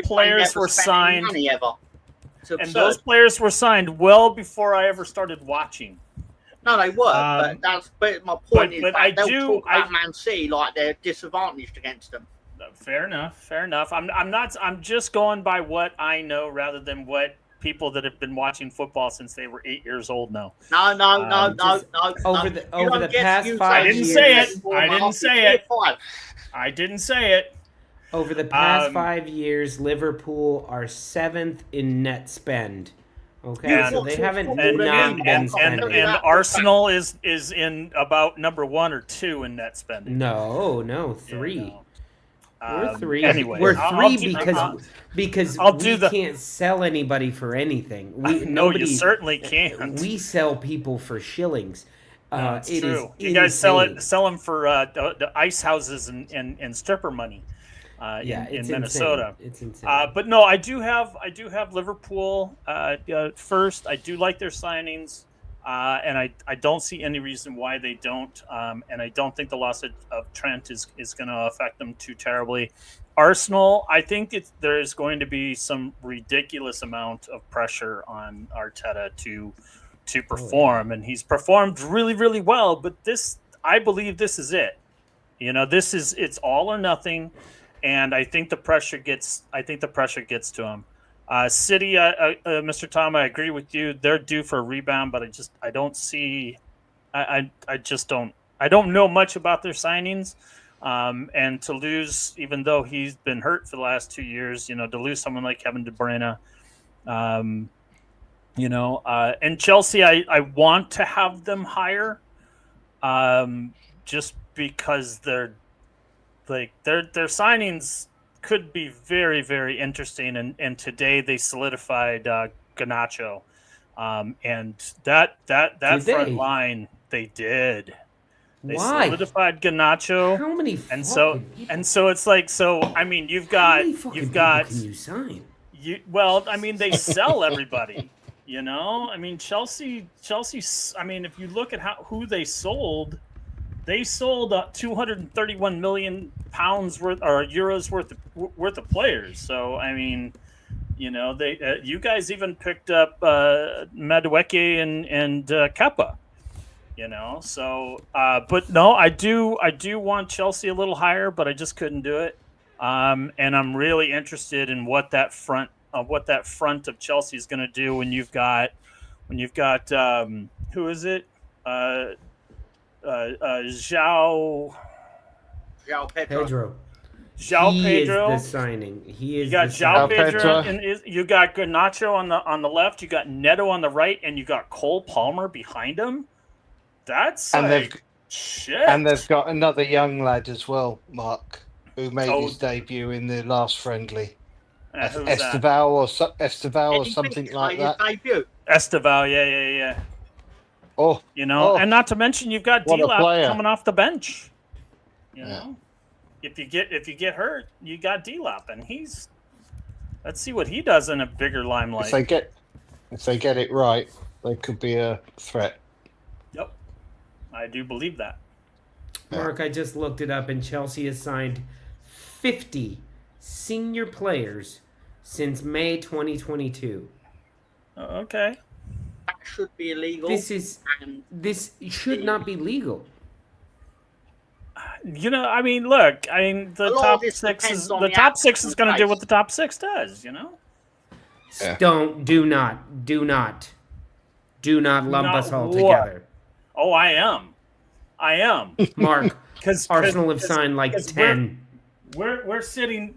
players were signed. And those players were signed well before I ever started watching. No, they were, but my point is that they'll talk about Man City like they're disadvantaged against them. Fair enough. I'm just going by what I know rather than what people that have been watching football since they were 8 years old know. No. Over the past 5 years. I didn't say it. Over the past 5 years, Liverpool are 7th in net spend. Okay, so they haven't been spending. And Arsenal is in about number 1 or 2 in net spending. No, 3. Yeah, no. We're 3. Anyway, we're 3 because we can't sell anybody for anything. You certainly can't. We sell people for shillings. It's true. You guys sell them for the ice houses and stripper money. In Minnesota. It's insane. But no, I do have Liverpool first. I do like their signings, and I don't see any reason why they don't. And I don't think the loss of Trent is going to affect them too terribly. Arsenal, I think there's going to be some ridiculous amount of pressure on Arteta to perform, and he's performed really, really well. But I believe this is it. It's all or nothing. And I think the pressure gets to him. City, Mr. Tom, I agree with you. They're due for a rebound, but I don't know much about their signings. And to lose, even though he's been hurt for the last 2 years, to lose someone like Kevin De Bruyne, and Chelsea, I want to have them higher, just because they're like their signings could be very, very interesting. And today they solidified Garnacho, and that Did front they? line they did. They Why? solidified Garnacho, How many and fucking people? so it's like, so I mean How many fucking you've people got can you sign? well, I mean, they sell everybody. You know, I mean, Chelsea. I mean, if you look at who they sold 231 million pounds worth or euros worth of players. So I mean, you know, they you guys even picked up Madueke and Kepa. You know, so but no, I do want Chelsea a little higher, but I just couldn't do it. And I'm really interested in what that front of Chelsea is going to do when you've got who is it? João Pedro. João He Pedro. is the signing. He is. You got the João signing. Pedro, and you got Garnacho on the left. You got Neto on the right, and you got Cole Palmer behind him. That's shit. And they've got another young lad as well, Mark, who made his debut in the last friendly. Esteval or something like that. Debut? Esteval, yeah. Oh, you know, and not to mention you've got D-Lap coming off the bench. You know, if you get hurt, you got D-Lap, and let's see what he does in a bigger limelight. If they get it right, they could be a threat. Yep, I do believe that. Mark, I just looked it up, and Chelsea has signed 50 senior players since May 2022. Okay. That should be illegal. This should not be legal. You know, I mean, look, the top six is going to do what the top six does. You know. Yeah. Do not lump us all together. Oh, I am, Mark. Because Arsenal have signed like 10. We're sitting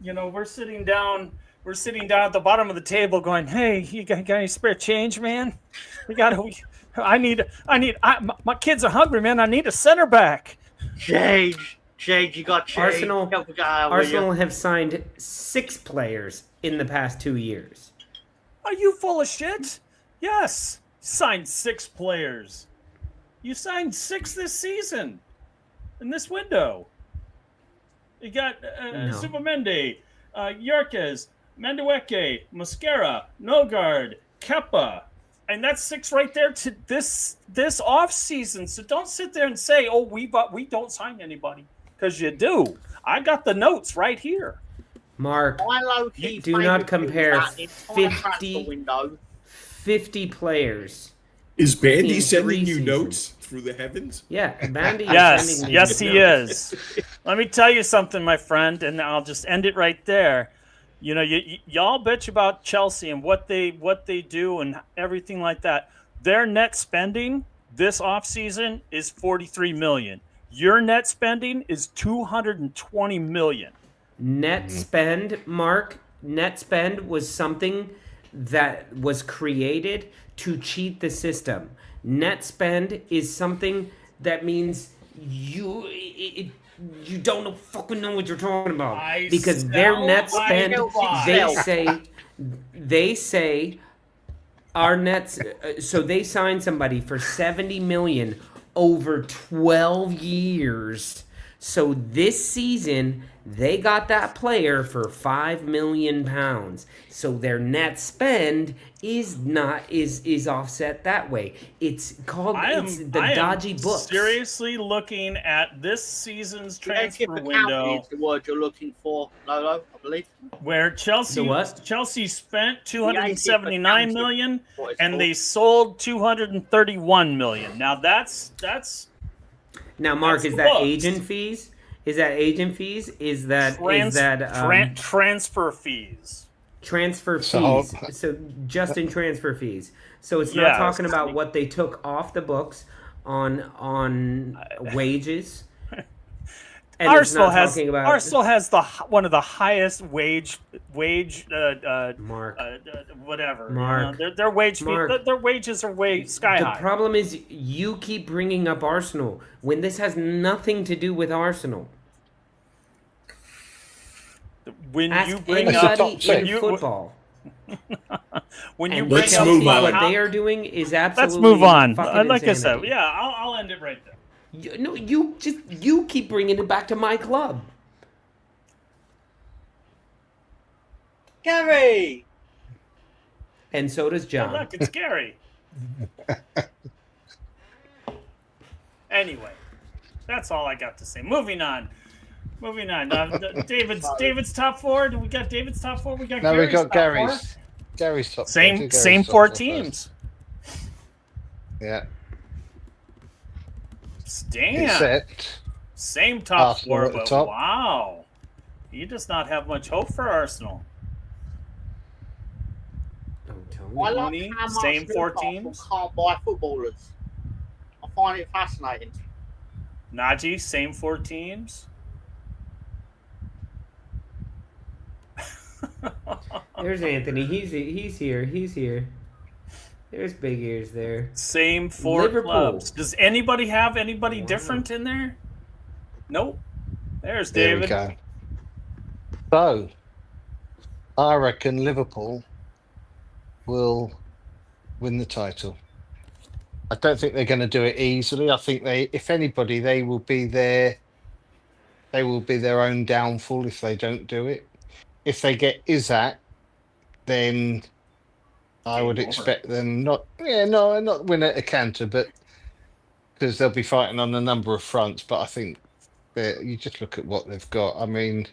down. We're sitting down at the bottom of the table, going, "Hey, you got any spare change, man? My kids are hungry, man. I need a center back." Change, you got change. Arsenal have signed 6 players in the past 2 years. Are you full of shit? Yes, signed 6 players. You signed 6 this season, in this window. You got Zubimendi, Yerkes, Madueke, Mosquera, Nogard, Kepa, and that's 6 right there to this off season. So don't sit there and say, "Oh, we don't sign anybody," because you do. I got the notes right here. Mark, do not compare 50 players. Is Bandy sending you notes through the heavens? Yeah, Bandy. Yes, he is. Let me tell you something, my friend, and I'll just end it right there. You know, y'all bitch about Chelsea and what they do and everything like that. Their net spending this offseason is $43 million. Your net spending is $220 million. Net spend, Mark. Net spend was something that was created to cheat the system. Net spend is something that means you don't fucking know what you're talking about. Because their net spend, they say our nets. So they signed somebody for $70 million over 12 years. So this season they got that player for £5 million. So their net spend is offset that way. It's called dodgy books. Seriously looking at this season's transfer window. Is the word you're looking for, Lolo, I believe. Where Chelsea spent $279 million and they sold $231 million. Now that's. Now, Mark, is that agent fees? Is that agent fees? Is that transfer fees? Transfer fees. So just in transfer fees. So it's not talking about what they took off the books on wages. And Arsenal has one of the highest wage Mark. Whatever. Mark. You know, their wages are way sky high. The problem is you keep bringing up Arsenal when this has nothing to do with Arsenal. When Ask you bring anybody up in football. when you And bring let's up move what on. they are doing is let's absolutely move on. fucking Like insanity. I said, yeah, I'll end it right there. No, you keep bringing it back to my club. Gary. And so does Hey, John. look, it's Gary. Anyway, that's all I got to say. Moving on. David's top four. Do we got David's top four? We got No, Gary's we got top Gary's. four. Gary's top. Same four teams. Yeah. Damn. Except Same top Arsenal four, at the but top. wow. He does not have much hope for Arsenal. I like Mooney, how much same four Newcastle teams. can't buy footballers. I find it fascinating. Najee, same four teams. There's Anthony. He's here. There's Big Ears there. Same four Liverpool. clubs. Does anybody have anybody Wow. different in there? Nope. There's There David. we go. So, I reckon Liverpool will win the title. I don't think they're going to do it easily. I think if anybody, they will be their own downfall if they don't do it. If they get Isaac, then I would expect them not win at a canter, but because they'll be fighting on a number of fronts. But I think you just look at what they've got. I mean,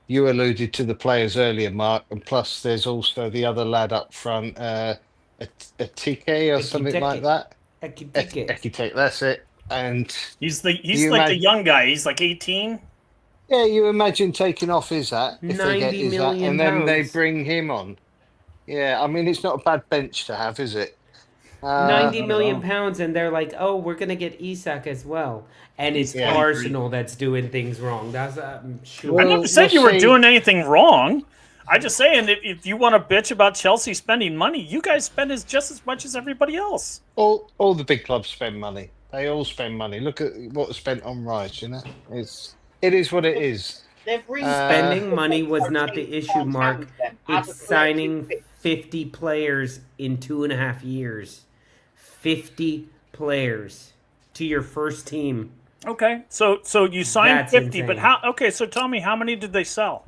you alluded to the players earlier, Mark, and plus there's also the other lad up front, a TK or something like that. Ekiteke, that's it. And He's like the young guy. He's like 18. Yeah, you imagine taking off Isaac if they get 90 Isaac, million and then they pounds. bring him on. Yeah, I mean it's not a bad bench to have, is it? 90 million pounds, and they're like, "Oh, we're gonna get Isak as well," and it's Arsenal that's doing things wrong. That's sure. I never said you were doing anything wrong. I'm just saying if you want to bitch about Chelsea spending money, you guys spend just as much as everybody else. All the big clubs spend money. They all spend money. Look at what was spent on Rice. You know, it is what it is. Spending money was not the issue, Mark. It's signing 50 players in 2.5 years. 50 players to your first team. Okay, so you signed That's 50, insane. but how? Okay, so tell me, how many did they sell?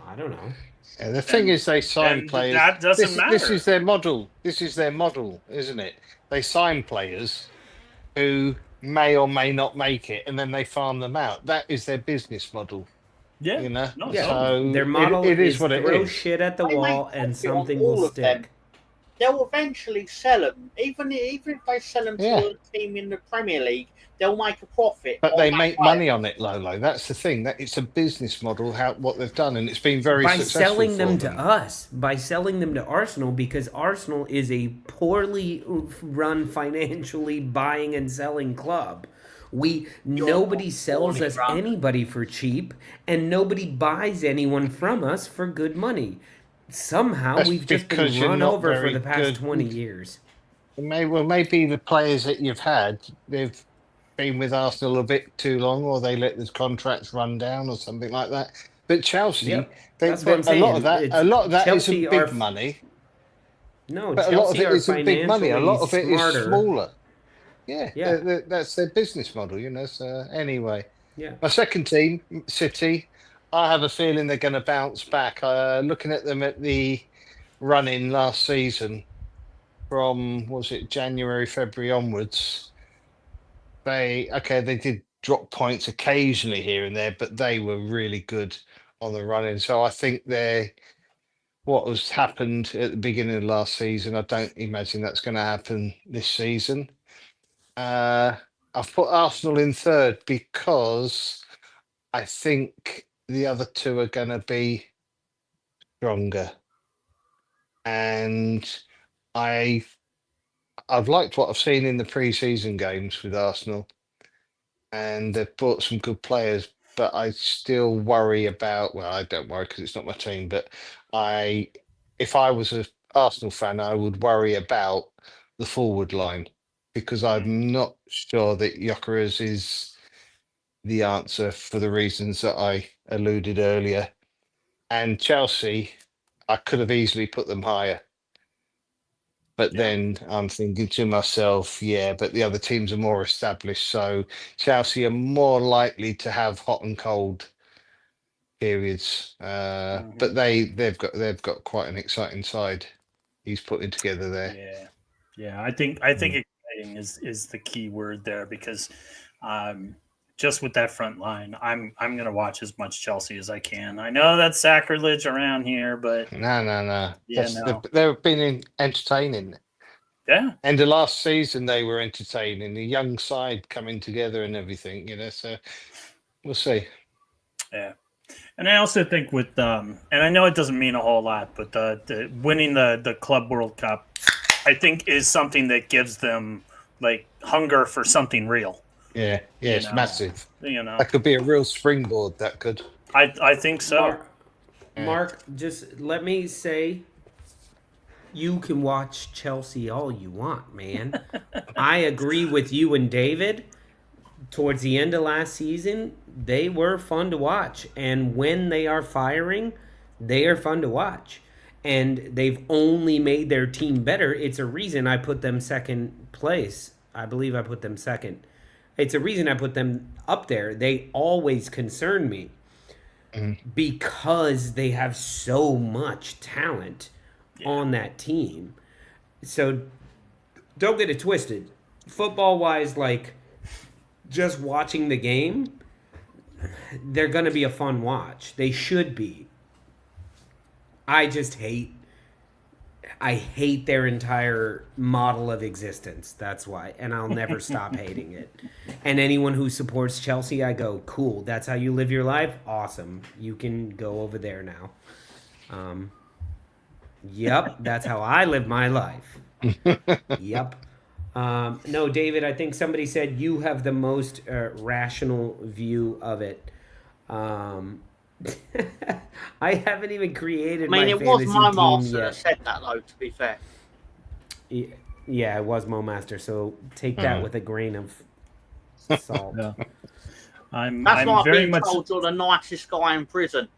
I don't know. Yeah, the thing is, they sign players. That doesn't matter. This is their model. This is their model, isn't it? They sign players who may or may not make it, and then they farm them out. That is their business model. Yeah, you know. No, So their model it is is what it throw is. shit at the wall and something will stick. They'll eventually sell them, even if they sell them to a team in the Premier League. They'll make a profit. But they make money on it, Lolo. That's the thing. That it's a business model. What they've done, and it's been very successful. By selling them to us, by selling them to Arsenal, because Arsenal is a poorly run financially buying and selling club. Nobody sells us anybody for cheap, and nobody buys anyone from us for good money. Somehow we've just been run over for the past 20 years. Maybe the players that you've had, they've been with Arsenal a bit too long, or they let the contracts run down, or something like that. But Chelsea, a lot of that isn't big money. No, but Chelsea a lot of it isn't big money. A lot of it is smaller. Yeah. That's their business model, you know. So anyway, my second team, City, I have a feeling they're going to bounce back. Looking at them at the run-in last season, from January, February onwards, they did drop points occasionally here and there, but they were really good on the run-in. So I think what has happened at the beginning of last season, I don't imagine that's going to happen this season. I've put Arsenal in third because I think the other two are going to be stronger, and I've liked what I've seen in the pre-season games with Arsenal, and they've brought some good players, but I still worry about. Well, I don't worry because it's not my team, but if I was an Arsenal fan, I would worry about the forward line, because I'm not sure that Gyökeres is the answer for the reasons that I alluded earlier. And Chelsea, I could have easily put them higher. But then I'm thinking to myself, but the other teams are more established. So Chelsea are more likely to have hot and cold periods. But they've got quite an exciting side he's putting together there. Yeah. I think exciting is the key word there, because just with that front line, I'm going to watch as much Chelsea as I can. I know that's sacrilege around here, but no. Yeah, They've been entertaining. Yeah. And the last season they were entertaining. The young side coming together and everything, So we'll see. Yeah. And I also think with and I know it doesn't mean a whole lot, but the winning the Club World Cup, I think, is something that gives them like hunger for something real. Yeah, it's massive. That could be a real springboard. That could. I think so. Mark, just let me say, you can watch Chelsea all you want, man. I agree with you and David. Towards the end of last season, they were fun to watch. And when they are firing, they are fun to watch. And they've only made their team better. It's a reason I put them second place. I believe I put them second. It's a reason I put them up there. They always concern me because they have so much talent on that team. So don't get it twisted. Football-wise, like, just watching the game, they're going to be a fun watch. They should be. I hate their entire model of existence. That's why. And I'll never stop hating it. And anyone who supports Chelsea, I go, cool. That's how you live your life? Awesome. You can go over there now. Yep, that's how I live my life. Yep. No, David, I think somebody said you have the most rational view of it. I haven't even created my fantasy team yet. It was my master that said that, though, to be fair. Yeah, it was Mo Master, so take that with a grain of salt. Yeah. That's I'm like very being much told you're the nicest guy in prison.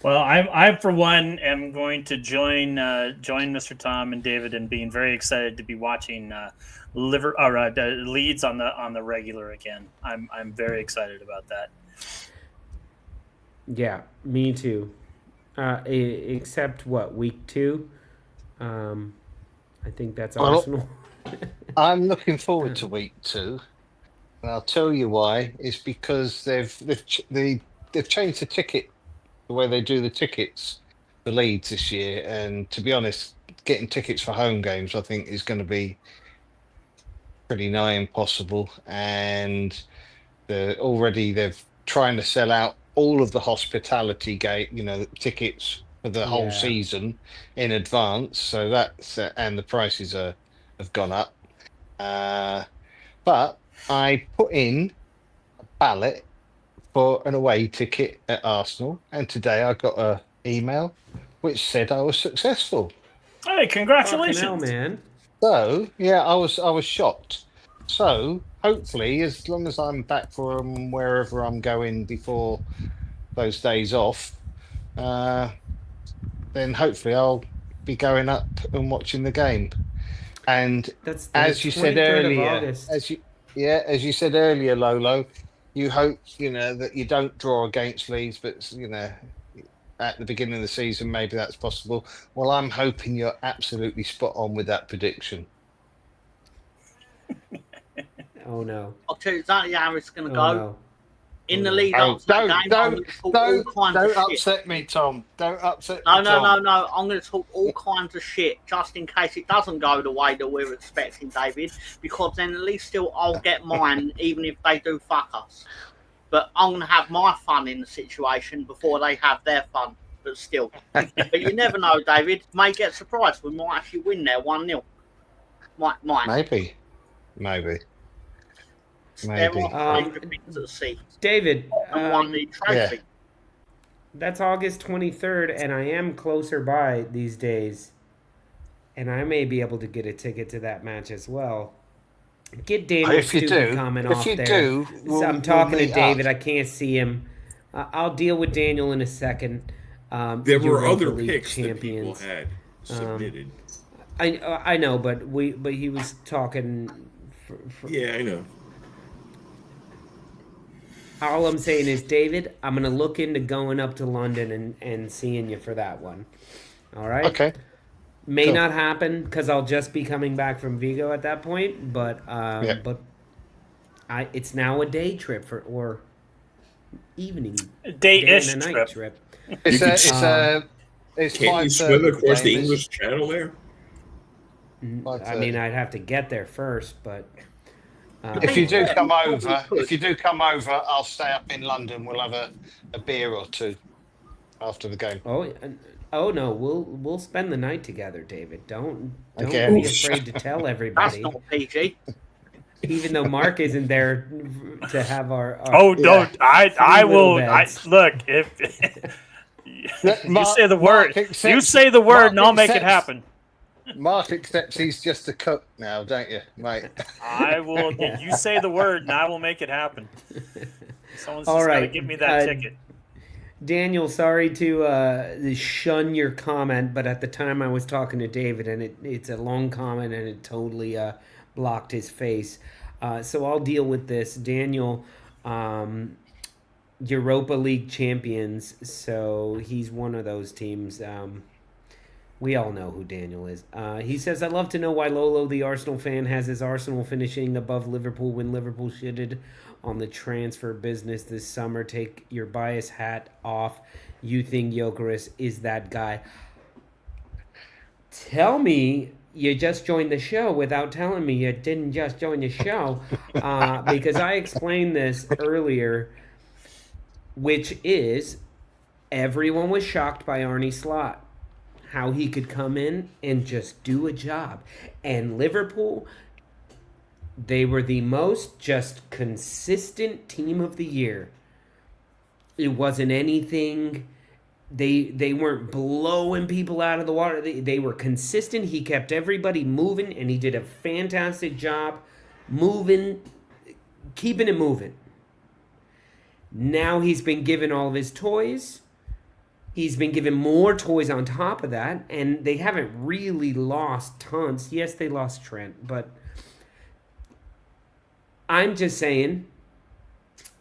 Well, I for one am going to join Mr. Tom and David in being very excited to be watching Leeds on the regular again. I'm very excited about that. Yeah, me too. Except what, week 2? I think that's Arsenal. I'm looking forward to week 2, and I'll tell you why. It's because they've changed the way they do the tickets for Leeds this year, and to be honest, getting tickets for home games I think is going to be pretty nigh impossible. And they're trying to sell out all of the hospitality tickets for the whole season in advance, so that's and the prices have gone up. But I put in a ballot for an away ticket at Arsenal, and today I got an email which said I was successful. Hey, congratulations, hell, man! So I was shocked. So hopefully, as long as I'm back from wherever I'm going before those days off, then hopefully I'll be going up and watching the game. And as you said earlier, as you said earlier, Lolo, you hope that you don't draw against Leeds, but at the beginning of the season maybe that's possible. Well, I'm hoping you're absolutely spot on with that prediction. Oh no! I'll tell you exactly how it's going to go. No. In the lead up to that game, don't upset me, Tom. Don't upset me, Tom. No. I'm going to talk all kinds of shit just in case it doesn't go the way that we're expecting, David, because then at least still I'll get mine, even if they do fuck us. But I'm going to have my fun in the situation before they have their fun, but still. But you never know, David. May get surprised. We might actually win there 1-0. Might. Maybe. David, won the trophy. That's August 23rd, and I am closer by these days, and I may be able to get a ticket to that match as well. Get Daniel's If you stupid do, comment if off you there. do, I'm talking to meet David. up. I can't see him. I'll deal with Daniel in a second. There were Europa other League picks that people champions. had submitted. I know, but he was talking. Yeah, I know. All I'm saying is, David, I'm gonna look into going up to London and seeing you for that one. All right. Okay. May Cool. not happen because I'll just be coming back from Vigo at that point. But it's now a day trip or evening Day-ish and a night trip. It's Can't you 5:30 swim across the Davis. English Channel there? I mean, I'd have to get there first, but If you do come over, I'll stay up in London. We'll have a beer or two after the game. oh no, we'll spend the night together, David. Don't Okay. be afraid to tell That's everybody. not PG. Even though Mark isn't there to have our don't. I will. beds. Look, if you say the Mark word, accepts- you say the word, and I'll Mark make it accepts- happen. Mark accepts he's just a cook now, don't you, mate? I will. You say the word, and I will make it happen. Someone's All just got to right, give me that ticket. Daniel, sorry to shun your comment, but at the time I was talking to David, and it's a long comment, and it totally blocked his face. So I'll deal with this. Daniel, Europa League champions, so he's one of those teams. We all know who Daniel is. He says, I'd love to know why Lolo, the Arsenal fan, has his Arsenal finishing above Liverpool when Liverpool shitted on the transfer business this summer. Take your bias hat off. You think Gyökeres is that guy. Tell me you just joined the show without telling me you didn't just join the show. Because I explained this earlier, which is everyone was shocked by Arne Slot. How he could come in and just do a job. And Liverpool, they were the most just consistent team of the year. It wasn't anything. They weren't blowing people out of the water. They were consistent. He kept everybody moving, and he did a fantastic job moving, keeping it moving. Now he's been given all of his toys. He's been given more toys on top of that, and they haven't really lost tons. Yes, they lost Trent, but I'm just saying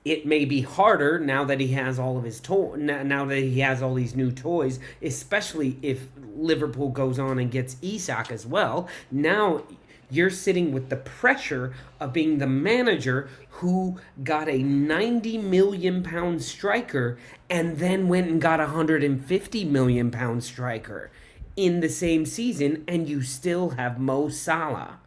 it may be harder now that he has all of his now that he has all these new toys, especially if Liverpool goes on and gets Isak as well. Now you're sitting with the pressure of being the manager who got a 90 million pound striker and then went and got a 150 million pound striker in the same season, and you still have Mo Salah.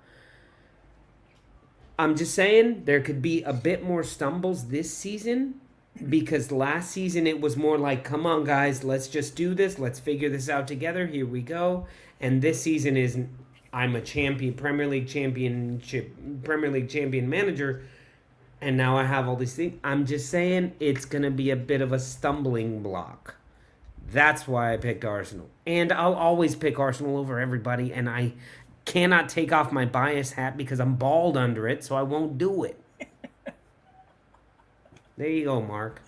I'm just saying there could be a bit more stumbles this season, because last season it was more like, come on guys, let's just do this, let's figure this out together, here we go. And this season is, I'm a champion, Premier League champion manager, and now I have all these things. I'm just saying it's going to be a bit of a stumbling block. That's why I picked Arsenal. And I'll always pick Arsenal over everybody, and I cannot take off my bias hat because I'm bald under it, so I won't do it. There you go, Mark.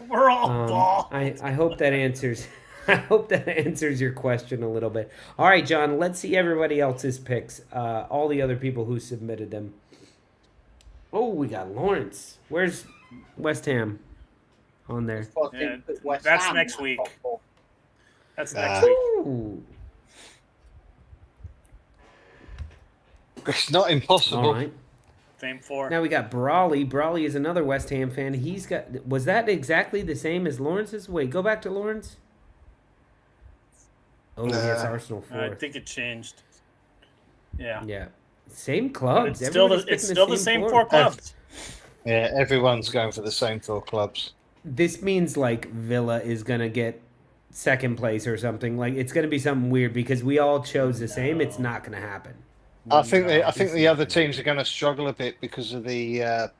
We're all bald. I hope that answers... I hope that answers your question a little bit. All right, John, let's see everybody else's picks. All the other people who submitted them. Oh, we got Lawrence. Where's West Ham on there? Yeah, that's next week. That's next week. Ooh. It's not impossible. All right. Same four. Now we got Brawley. Brawley is another West Ham fan. He's got... Was that exactly the same as Lawrence's? Wait, go back to Lawrence. Oh, yes, Arsenal 4. I think it changed. Yeah. Yeah. Same clubs. It's still the same four clubs. Yeah, everyone's going for the same 4 clubs. This means like Villa is going to get second place or something. Like it's going to be something weird because we all chose the same. It's not going to happen. I think the other teams are going to struggle a bit because of the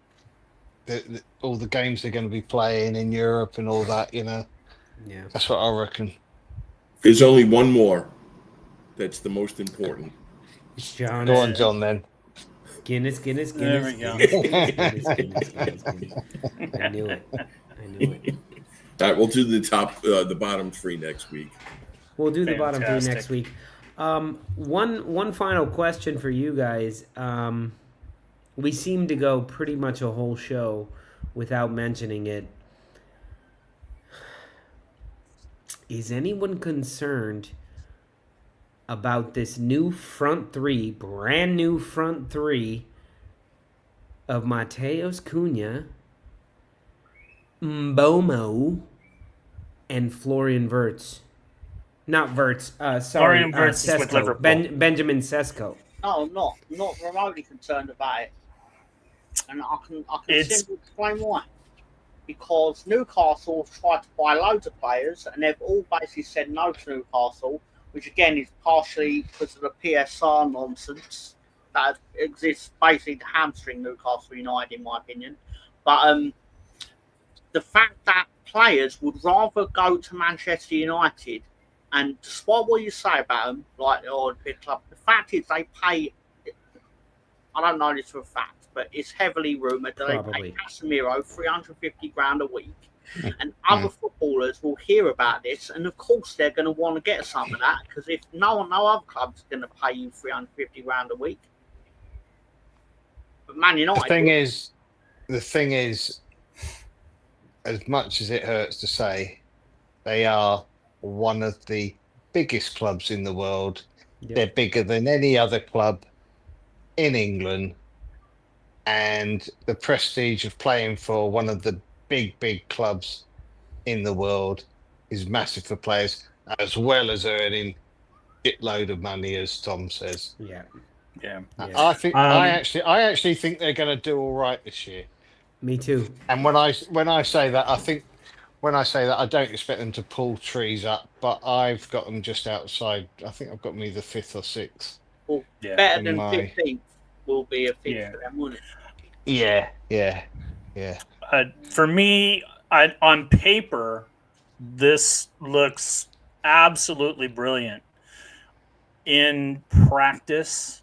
all the games they're going to be playing in Europe and all that, you know. Yeah. That's what I reckon. There's only one more that's the most important. John. Go on, John, then. Guinness. There we go. Guinness. I knew it. All right, we'll do the bottom three next week. We'll do the bottom three Fantastic. next week. One final question for you guys. We seem to go pretty much a whole show without mentioning it. Is anyone concerned about this new front three, brand new front three of Mateus Cunha, Mbomo, and Florian Wirtz? Not Wirtz. Florian Wirtz is with Liverpool. Benjamin Sesko. No, I'm not remotely concerned about it, and I can simply explain why. Because Newcastle have tried to buy loads of players, and they've all basically said no to Newcastle, which again is partially because of the PSR nonsense that exists basically to hamstring Newcastle United, in my opinion. But the fact that players would rather go to Manchester United, and despite what you say about them, like or big club, the fact is they pay. I don't know this for a fact, but it's heavily rumoured that they pay Casemiro £350,000 a week, and other footballers will hear about this, and of course they're going to want to get some of that because if no other club's going to pay you £350,000 a week. But Man United. The thing is, as much as it hurts to say, they are one of the biggest clubs in the world. Yep. They're bigger than any other club in England, and the prestige of playing for one of the big clubs in the world is massive for players, as well as earning a shitload of money, as Tom says. Yeah. I think I actually think they're going to do all right this year. Me too. And when I say that, I don't expect them to pull trees up, but I've got them just outside. I think I've got them either 5th or 6th. Well, better than 15th will be a thing for them, won't it? Yeah. For me, on paper, this looks absolutely brilliant. In practice,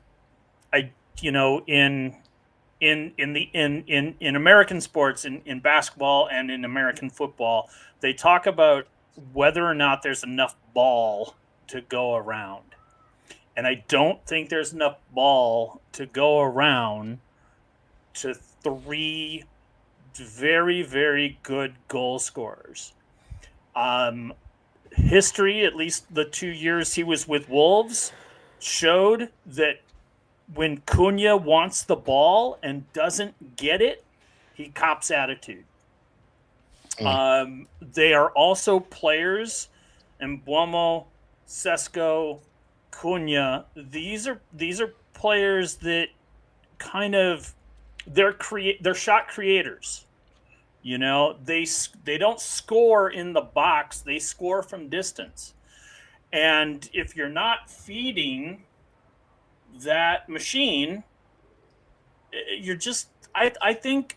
in American sports, in basketball and in American football, they talk about whether or not there's enough ball to go around. And I don't think there's enough ball to go around to 3 very, very good goal scorers. History, at least the 2 years he was with Wolves, showed that when Cunha wants the ball and doesn't get it, he cops attitude. They are also players, Mbomo, Sesko, Cunha. These are players that kind of they're shot creators. They don't score in the box; they score from distance. And if you're not feeding that machine, you're just. I think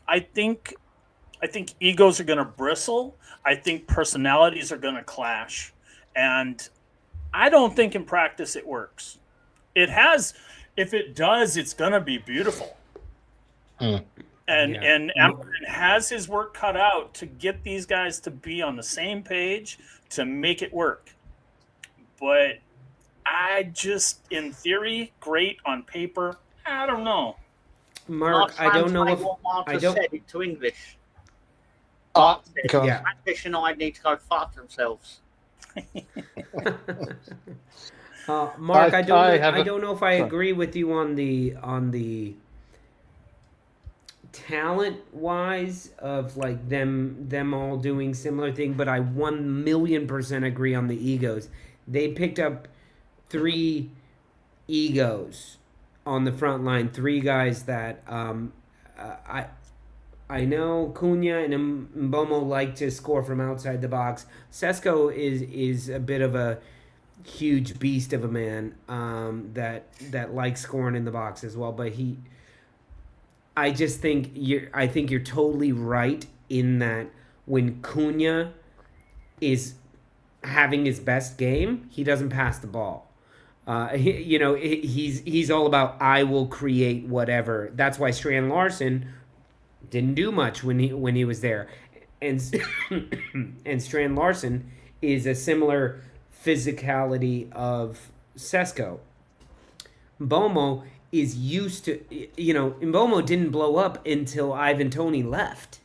egos are going to bristle. I think personalities are going to clash, and I don't think in practice it works. It has. If it does, it's going to be beautiful. And Amarin has his work cut out to get these guys to be on the same page to make it work. But I just, in theory, great on paper. I don't know. Mark, I don't know if I don't said it to English. Manchester United need to go fuck themselves. Mark, I don't know if I agree with you on the talent wise of like them all doing similar thing, but I 1,000,000% agree on the egos. They picked up 3 egos on the front line, 3 guys that I know Cunha and Mbomo like to score from outside the box. Sesko is a bit of a huge beast of a man that likes scoring in the box as well. But I think you're totally right in that when Cunha is having his best game, he doesn't pass the ball. He's all about I will create whatever. That's why Strand Larson didn't do much when he was there, and and Strand Larson is a similar physicality of Sesko. Mbomo is used to, Mbomo didn't blow up until Ivan Toney left.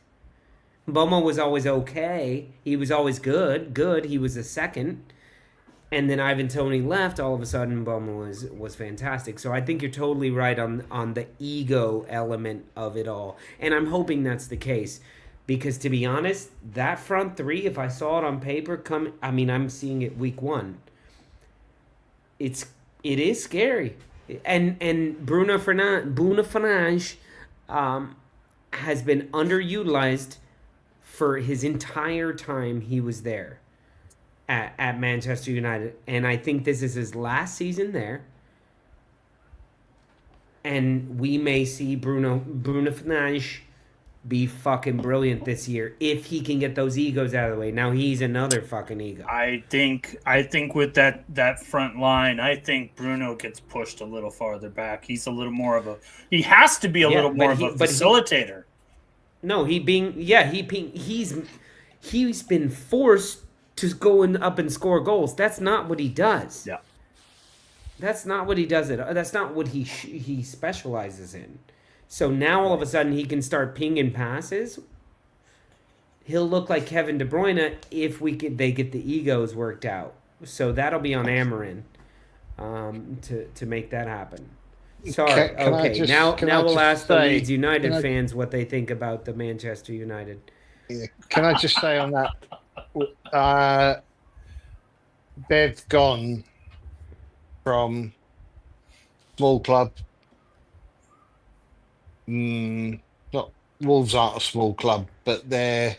Mbomo was always okay. He was always good. He was a second. And then Ivan Toney left, all of a sudden Mbomo was fantastic. So I think you're totally right on the ego element of it all. And I'm hoping that's the case. Because to be honest, that front three, if I saw it on paper, I'm seeing it week 1. It is scary. And Bruno Fernandes has been underutilized for his entire time he was there at Manchester United. And I think this is his last season there. And we may see Bruno Fernandes be fucking brilliant this year if he can get those egos out of the way. Now he's another fucking ego. I think with that front line, I think Bruno gets pushed a little farther back. He's a little more of he has to be a little more of a facilitator. He's been forced to go up and score goals. That's not what he does. Yeah. That's not what he does. That's not what he specializes in. So now all of a sudden he can start pinging passes. He'll look like Kevin De Bruyne if they get the egos worked out. So that'll be on Amarin to make that happen. Sorry. Now we'll ask the Leeds United fans what they think about the Manchester United. Yeah, can I just say on that? They've gone from small club. Not Wolves aren't a small club, but they're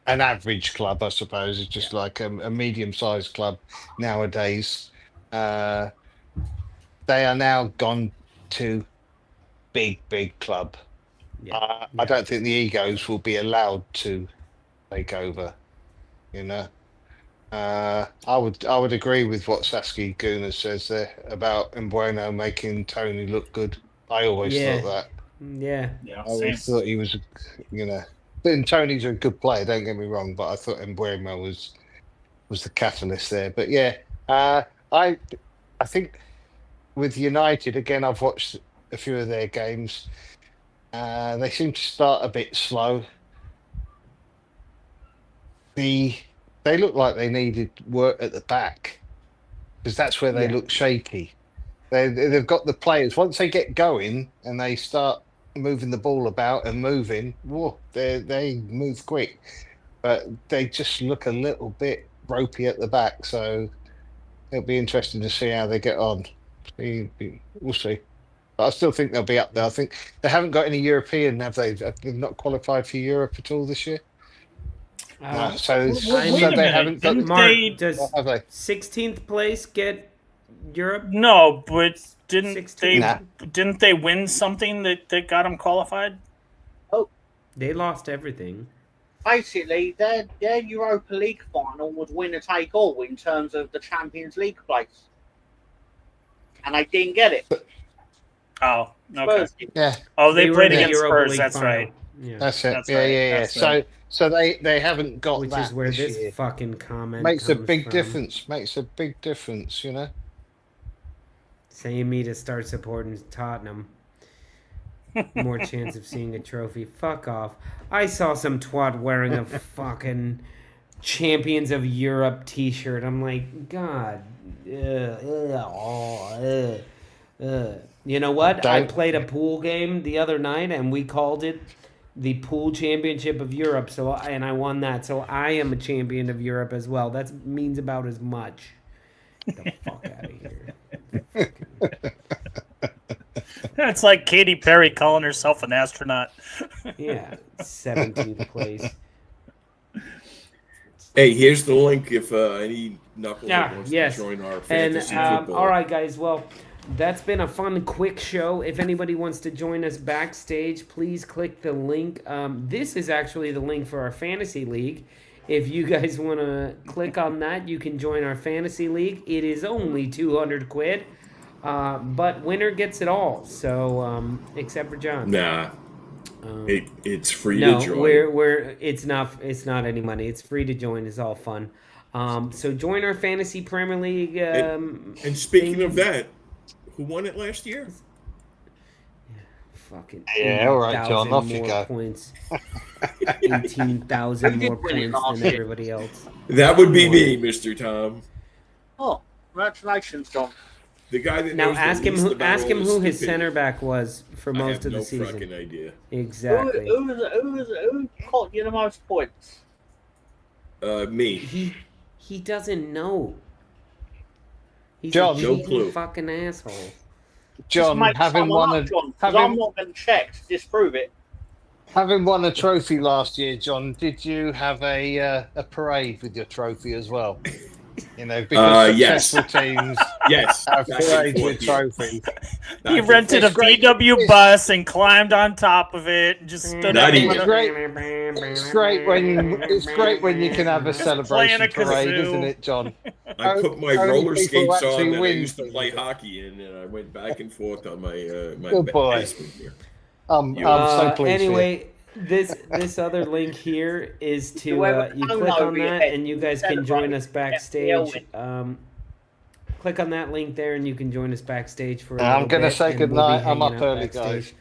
an average club, I suppose. It's just like a medium-sized club nowadays. They are now gone to big club. I don't think the egos will be allowed to take over. I would agree with what Saskia Guna says there about Mbueno making Tony look good. I always thought that. Yeah. I always thought he was, But Tony's a good player. Don't get me wrong, but I thought Mbueno was the catalyst there. But I think with United again, I've watched a few of their games. They seem to start a bit slow. They look like they needed work at the back because that's where they look shaky. They've got the players. Once they get going and they start moving the ball about and moving, they move quick. But they just look a little bit ropey at the back. So it'll be interesting to see how they get on. We'll see. But I still think they'll be up there. I think they haven't got any European, have they? They've not qualified for Europe at all this year. So they haven't got. Does 16th place get Europe? No, but didn't they win something that got them qualified? Oh, they lost everything. Basically, their Europa League final was winner take all in terms of the Champions League place, and they didn't get it. Oh, okay. Yeah. Oh, they played against Spurs. That's final. Right. Yeah. That's it. That's right. So they haven't got which that. Which is where this year. Fucking comment makes a big from. difference. Makes a big difference, Saying me to start supporting Tottenham. More chance of seeing a trophy. Fuck off. I saw some twat wearing a fucking Champions of Europe t-shirt. I'm like, God. You know what? I played a pool game the other night and we called it the Pool Championship of Europe. And I won that. So I am a champion of Europe as well. That means about as much. Get the fuck out of here. It's like Katy Perry calling herself an astronaut. Yeah, 17th place. Hey, here's the link if any knucklehead wants to join our fantasy football. All right, guys. Well, that's been a fun, quick show. If anybody wants to join us backstage, please click the link. This is actually the link for our fantasy league. If you guys want to click on that, you can join our fantasy league. It is only 200 quid, but winner gets it all. So except for John. Nah, it's free No, to join. it's not any money. It's free to join. It's all fun. So join our fantasy Premier League. And speaking of that, who won it last year? Fucking all right, John. Off you more go. Points. 18,000 more points than everybody else. That would be me, Mr. Tom. Oh, congratulations, John. The guy that Now knows ask the him least who about all his stupidity. center back was for I most have of the no season. fucking idea. Exactly. Who caught you the most points? Me. He doesn't know. He's John, a no cheating clue. fucking asshole. John, having won a John, 'cause I'm not going to check to disprove it. having won a trophy last year, John, did you have a parade with your trophy as well? You know, because yes. successful teams Yes. have back and parades forth with here. trophies. He Not rented a It's great. VW bus and climbed on top of it and just stood Not up. even. It's great. It's great when you can have a celebration playing a parade, kazoo. isn't it, John? I put my Only roller people skates actually on that I win used to things. play hockey in, and I went back and forth on my Good boy. basement here. I'm so pleased. for you. Anyway, this other link here is to you click on that and you guys can join us backstage. Click on that link there and you can join us backstage for a little I'm going to bit, say and good we'll be night. I'm hanging up out early, backstage.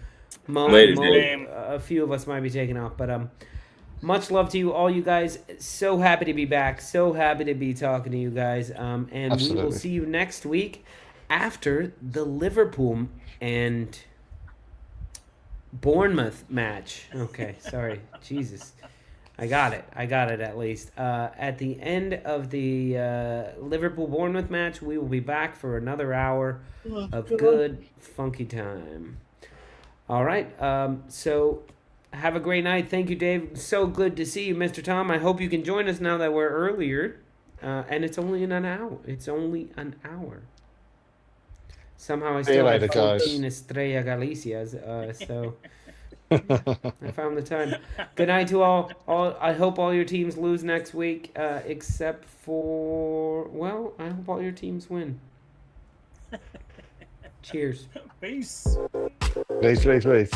guys. Later, dude. A few of us might be taking off, but much love to you all, you guys. So happy to be back. So happy to be talking to you guys. And we will Absolutely. see you next week after the Liverpool and Bournemouth match. Okay, sorry. Jesus. I got it at least. At the end of the Liverpool-Bournemouth match, we will be back for another hour of good, funky time. All right. So have a great night. Thank you, Dave. So good to see you, Mr. Tom. I hope you can join us now that we're earlier. And it's only in an hour. It's only an hour. Somehow I See you still later, have guys. 14 Estrella Galicias. So I found the time. Good night to all. I hope all your teams lose next week, except for, well, I hope all your teams win. Cheers. Peace. Please.